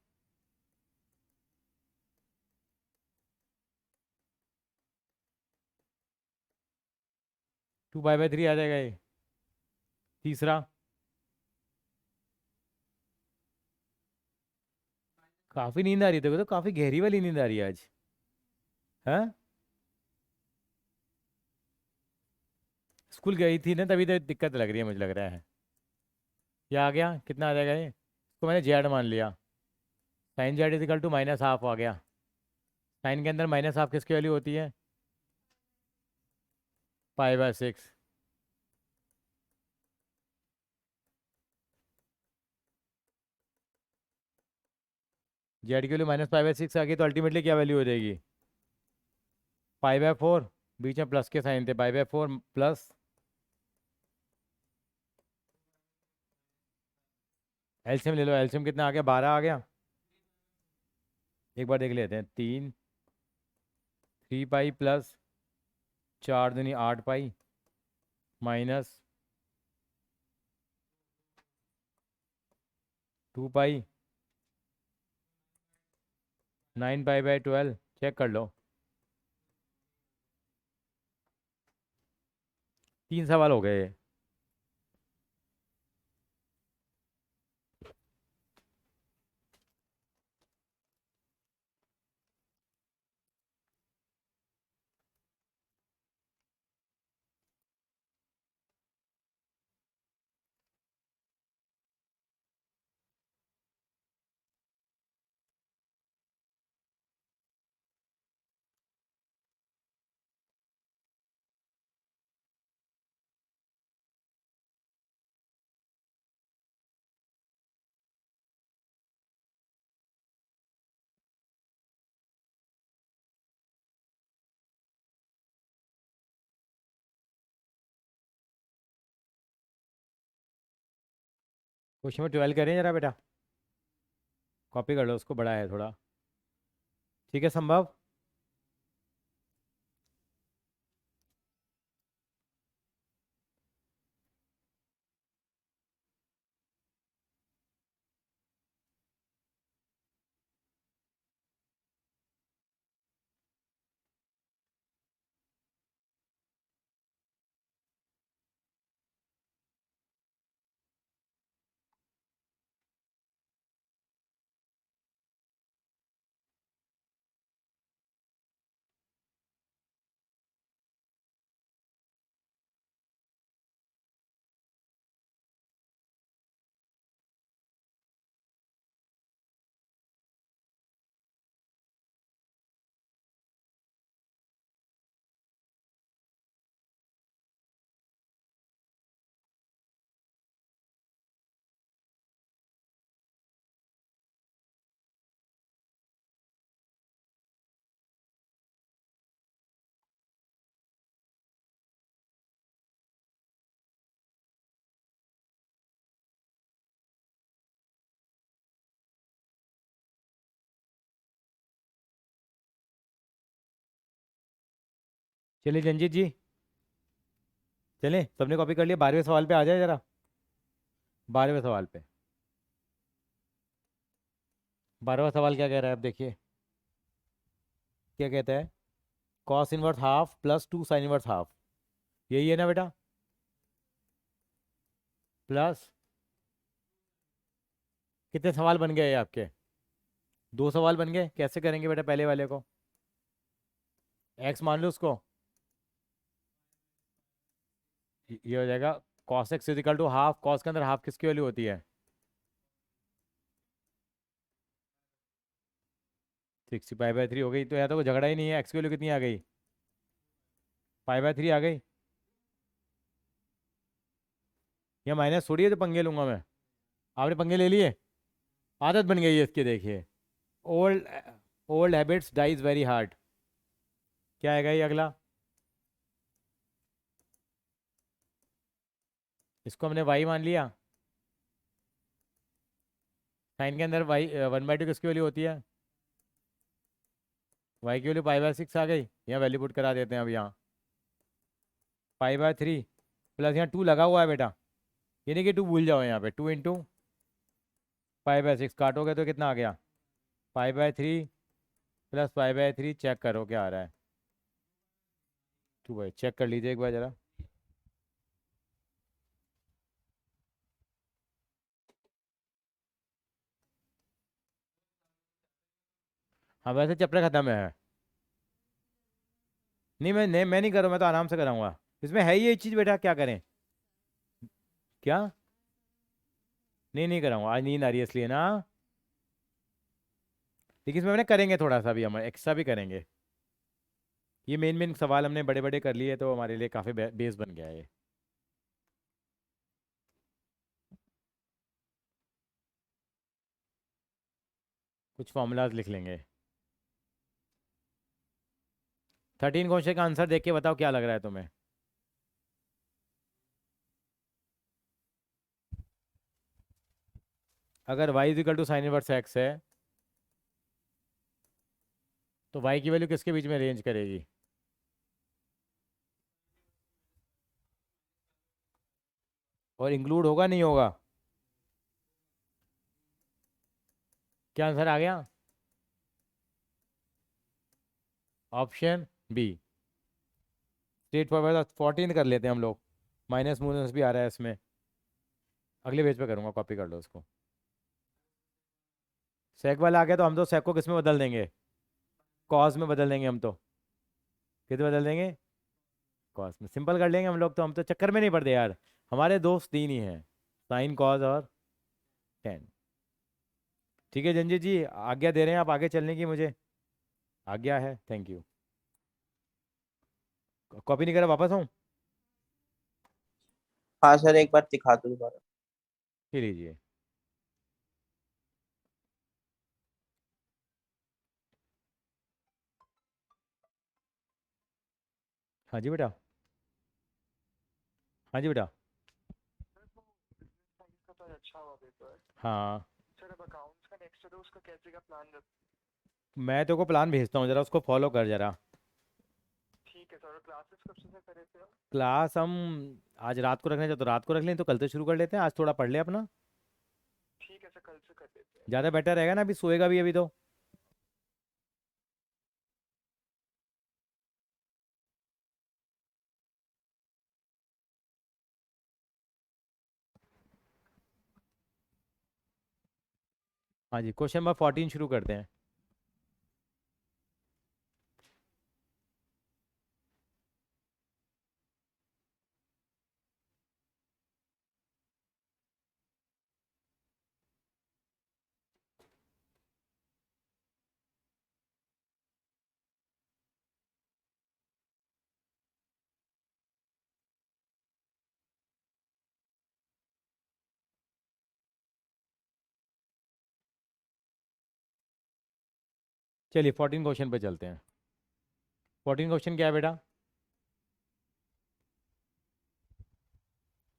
2 पाई/3 आ जाएगा ये। तीसरा, काफ़ी नींद आ रही है, देखो तो काफ़ी गहरी वाली नींद आ रही है आज, है? स्कूल गई थी ना, तभी तो दिक्कत लग रही है, मुझे लग रहा है। क्या आ गया, कितना आ जाएगा ये, इसको मैंने जेड मान लिया। Sine z is equal to -half आ गया। साइन के अंदर -हाफ किसकी वैल्यू होती है, पाई/6। जेड की वैल्यू -पाई/6 आ गई, तो अल्टीमेटली क्या वैल्यू हो जाएगी, पाई/4। बीच में प्लस के साइन थे, पाई/4 प्लस एलसीएम ले लो, एलसीएम कितना आ गया, 12 आ गया। एक बार देख लेते हैं, 3 पाई प्लस 4 दूनी 8 पाई माइनस 2 पाई, 9 पाई/12। चेक कर लो, 3 सवाल हो गए। क्वेश्चन में 12 करें जरा बेटा, कॉपी कर लो उसको, बड़ा है थोड़ा। ठीक है संभव? चलिए रंजीत जी, चलें, सबने कॉपी कर लिया। 12वें सवाल पे आ जाए जरा। 12वें सवाल पे 12वां सवाल क्या कह रहा है, अब देखिए क्या कहता है। Cos inverse half plus 2 sign inverse half, यही है ना बेटा? प्लस कितने सवाल बन गए आपके? 2 सवाल बन गए। कैसे करेंगे बेटा पहले वाले को? एक्स मान लो उसको, ये हो जाएगा cos x is equal to half. Cos के अंदर हाफ किसकी वैल्यू होती है? 60 पाई बाय 3 हो गई। तो यहाँ तो कोई झगड़ा ही नहीं है। एक्स की वैल्यू कितनी आ गई? पाई बाय 3 आ गई। या माइनस थोड़ी है जो पंगे लूंगा मैं। आपने पंगे ले लिए, आदत बन गई है इसकी। देखिए, old old habits dies very hard. क्या आएगा ये अगला? इसको हमने वाई मान लिया। साइन के अंदर वाई 1/2 किसकी वैल्यू होती है? वाई की वैल्यू पाई बाय 6 आ गई। यहाँ वैल्यू पुट करा देते हैं अब यहाँ। पाई बाय 3 प्लस यहाँ 2 लगा हुआ है बेटा, ये नहीं कि 2 भूल जाओ। यहाँ पे 2 इंटू पाई बाय 6 काटोगे तो कितना आ गया? Pi by 3 plus pi by 3। Check करो क्या आ रहा है। 2 भाई चेक कर लीजिए एक बार ज़रा। हाँ वैसे चैप्टर ख़त्म है। नहीं मैं नहीं कर रहा हूँ, मैं तो आराम से कराऊंगा। इसमें है ही ये चीज़ बेटा, क्या करें? क्या? नहीं कराऊंगा, आज नींद आ रही है इसलिए ना। लेकिन इसमें मैंने करेंगे थोड़ा सा भी, हम एक्स्ट्रा भी करेंगे। ये मेन मेन सवाल हमने बड़े बड़े कर लिए तो हमारे लिए काफ़ी बेस बन गया है ये। कुछ फॉर्मूलाज लिख लेंगे। 13 क्वेश्चन का आंसर देख के बताओ क्या लग रहा है तुम्हें। अगर y equal to sine inverse x है तो y की वैल्यू किसके बीच में रेंज करेगी? और इंक्लूड होगा नहीं होगा? क्या आंसर आ गया? Option B. स्ट्रेट फॉरवर्ड 14 कर लेते हैं हम लोग। माइनस माइनस भी आ रहा है इसमें। अगले पेज पे करूँगा, कॉपी कर लो उसको। सेक वाला आ गया तो हम तो सेक को किस में बदल देंगे? कॉस में बदल देंगे हम तो। किस में बदल देंगे? कॉस में। सिंपल कर लेंगे हम लोग तो। हम तो चक्कर में नहीं पड़ते यार, हमारे दोस्त 3 ही हैं, साइन कॉस और टेन। ठीक है जंजीत जी, आज्ञा दे रहे हैं आप आगे चलने की? मुझे आज्ञा है, थैंक यू। कॉपी नहीं करा, वापस आऊँ? हाँ सर, एक बार दिखा दो दोबारा। ये लीजिए। हाँ जी बेटा। हाँ जी बेटा। का तो अच्छा हुआ पेपर। हाँ सर अब अकाउंट्स का नेक्स्ट है तो उसका कैसे का प्लान रख। मैं तेरे को प्लान भेजता हूँ, जरा उसको फॉलो कर जरा। ठीक है सर, और क्लासेस कब से करे थे आप? क्लास हम आज रात को रखना चाहे तो रात को रख लें, तो कल से शुरू कर लेते हैं। आज थोड़ा पढ़ ले अपना, ठीक है सर, कल से कर देते हैं। ज़्यादा बेटर रहेगा ना। अभी सोएगा भी अभी तो। हाँ जी, क्वेश्चन नंबर 14 शुरू करते हैं। चलिए 14 क्वेश्चन पे चलते हैं। 14 क्वेश्चन क्या है बेटा?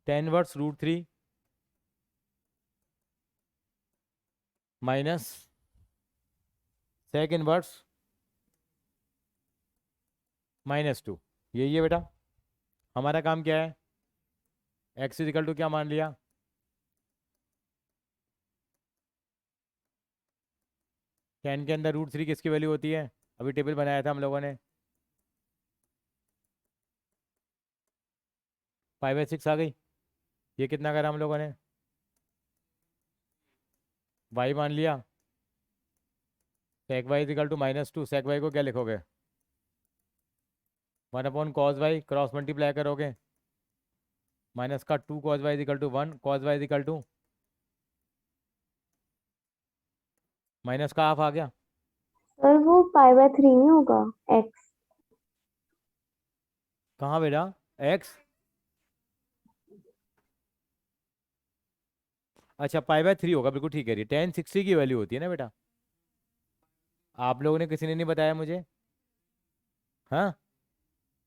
Tan inverse √3 minus sec inverse -2, यही है बेटा, हमारा काम क्या है, x इज इक्वल टू क्या मान लिया, टेन के अंदर √3 किसकी वैल्यू होती है, अभी टेबल बनाया था हम लोगों ने, 5/6 आ गई। ये कितना करा हम लोगों ने, y मान लिया, sec y is equal to -2, sec y को क्या लिखोगे, 1/cos y, क्रॉस मल्टीप्लाई करोगे, माइनस का 2 cos y is equal to 1, cos y is equal to minus का हाफ आ गया, सर वो π/3 नहीं होगा x। कहाँ बेटा, x, अच्छा π/3 होगा, बिल्कुल ठीक है, रही tan 60 की वैल्यू होती है ना बेटा, आप लोगों ने किसी ने नहीं बताया मुझे, हाँ,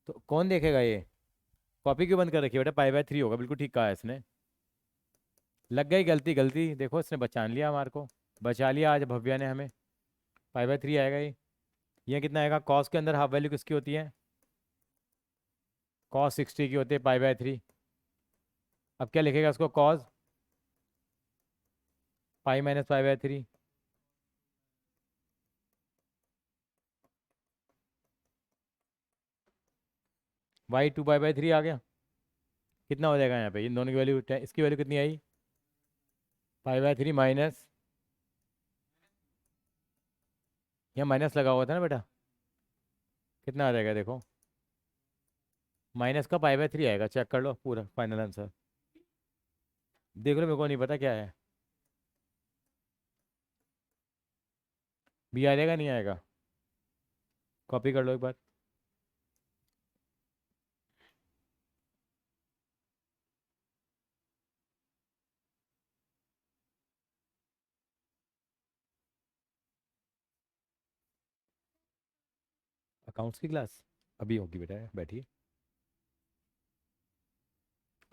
तो कौन देखेगा ये, कॉपी क्यों बंद कर रखी है बेटा, π/3 होगा, बिल्कुल ठीक कहा है इसने, लग गई गलती, गलती देखो इसने बचान लिया हमारे को, बचा लिया आज भव्या ने हमें, π/3 आएगा ये कितना आएगा, कॉस के अंदर हाफ वैल्यू किसकी होती है, cos 60 की होती है π/3, अब क्या लिखेगा इसको, cos पाई माइनस π/3, y 2π/3 आ गया, कितना हो जाएगा यहाँ पे, इन दोनों की वैल्यू, इसकी वैल्यू कितनी आई, π/3 माइनस, यहाँ माइनस लगा हुआ था ना बेटा, कितना आ जाएगा देखो, माइनस का π/3 आएगा, चेक कर लो पूरा फाइनल आंसर, देख लो, मेरे को नहीं पता क्या है, भी आ जाएगा नहीं आएगा, कॉपी कर लो एक बार, अकाउंट्स की क्लास अभी होगी बेटा, बैठिए,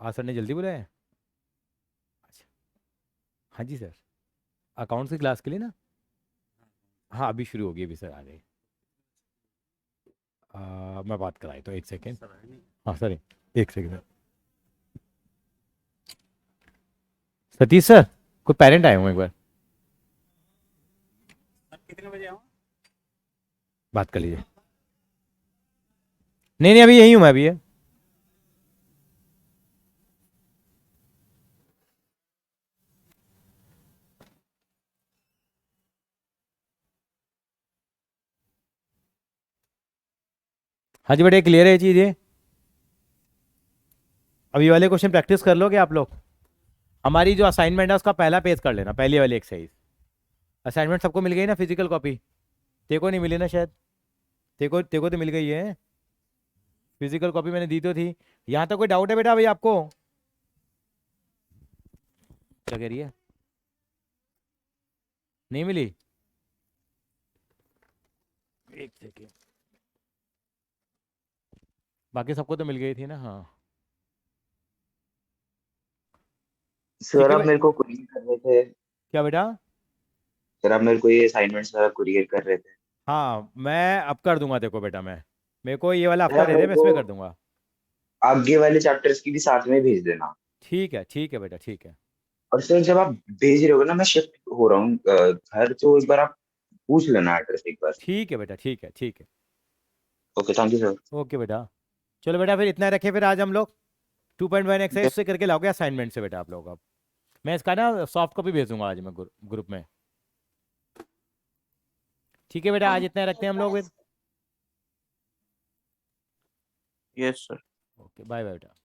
आज सर ने जल्दी बुलाया है, अच्छा, हाँ जी सर, अकाउंट्स की क्लास के लिए ना, हाँ अभी शुरू होगी, अभी सर आ गए, मैं बात कराई तो एक सेकेंड, हाँ सर एक सेकेंड, सतीश सर कोई पेरेंट आए हूँ एक बार, कितने बजे आऊँ? बात कर लीजिए, नहीं नहीं अभी यही हूँ मैं, अभी है, हाँ जी बेटा क्लियर है ये चीज़, ये अभी वाले क्वेश्चन प्रैक्टिस कर लोगे आप लोग, हमारी जो असाइनमेंट है उसका पहला पेज कर लेना, पहली वाली एक्सरसाइज, असाइनमेंट सबको मिल गई ना, फिजिकल कॉपी, तेको नहीं मिली ना शायद, तेको तो मिल गई है, फिजिकल कॉपी मैंने दी तो थी, यहाँ तक कोई डाउट है बेटा भाई आपको, क्या कह रही है, नहीं मिली, एक सेकेंड, बाकी सबको तो मिल गई थी ना, हाँ ठीक सर है आप मेरे को कुरियर कर रहे थे, क्या बेटा, सर आप मेरे को ये असाइनमेंट सर कुरियर कर रहे थे, हाँ मैं अब कर दूंगा देखो बेटा, मैं मेरे को ये वाला सर हफ्ता आप दे दे, मेरे मैं को इसमें कर दूंगा, आगे वाले चैप्टर्स की भी साथ में भेज देना। ठीक है बेटा, ठीक है, और सर जब आप भेज रहे हो ना, मैं शिफ्ट हो रहा हूँ घर, तो एक बार आप पूछ लेना एड्रेस एक बार। ठीक है बेटा, ठीक है, okay, thank you sir. Okay बेटा, चलो बेटा फिर इतना रखे, फिर आज हम लोग 2.1 एक्सरसाइज से करके लाओगे असाइनमेंट से बेटा आप लोग, अब मैं इसका ना सॉफ्ट कॉपी भेजूंगा आज मैं ग्रुप में, ठीक है बेटा, आज इतना रखते हैं हम लोग फिर, yes sir. Okay bye bye बेटा।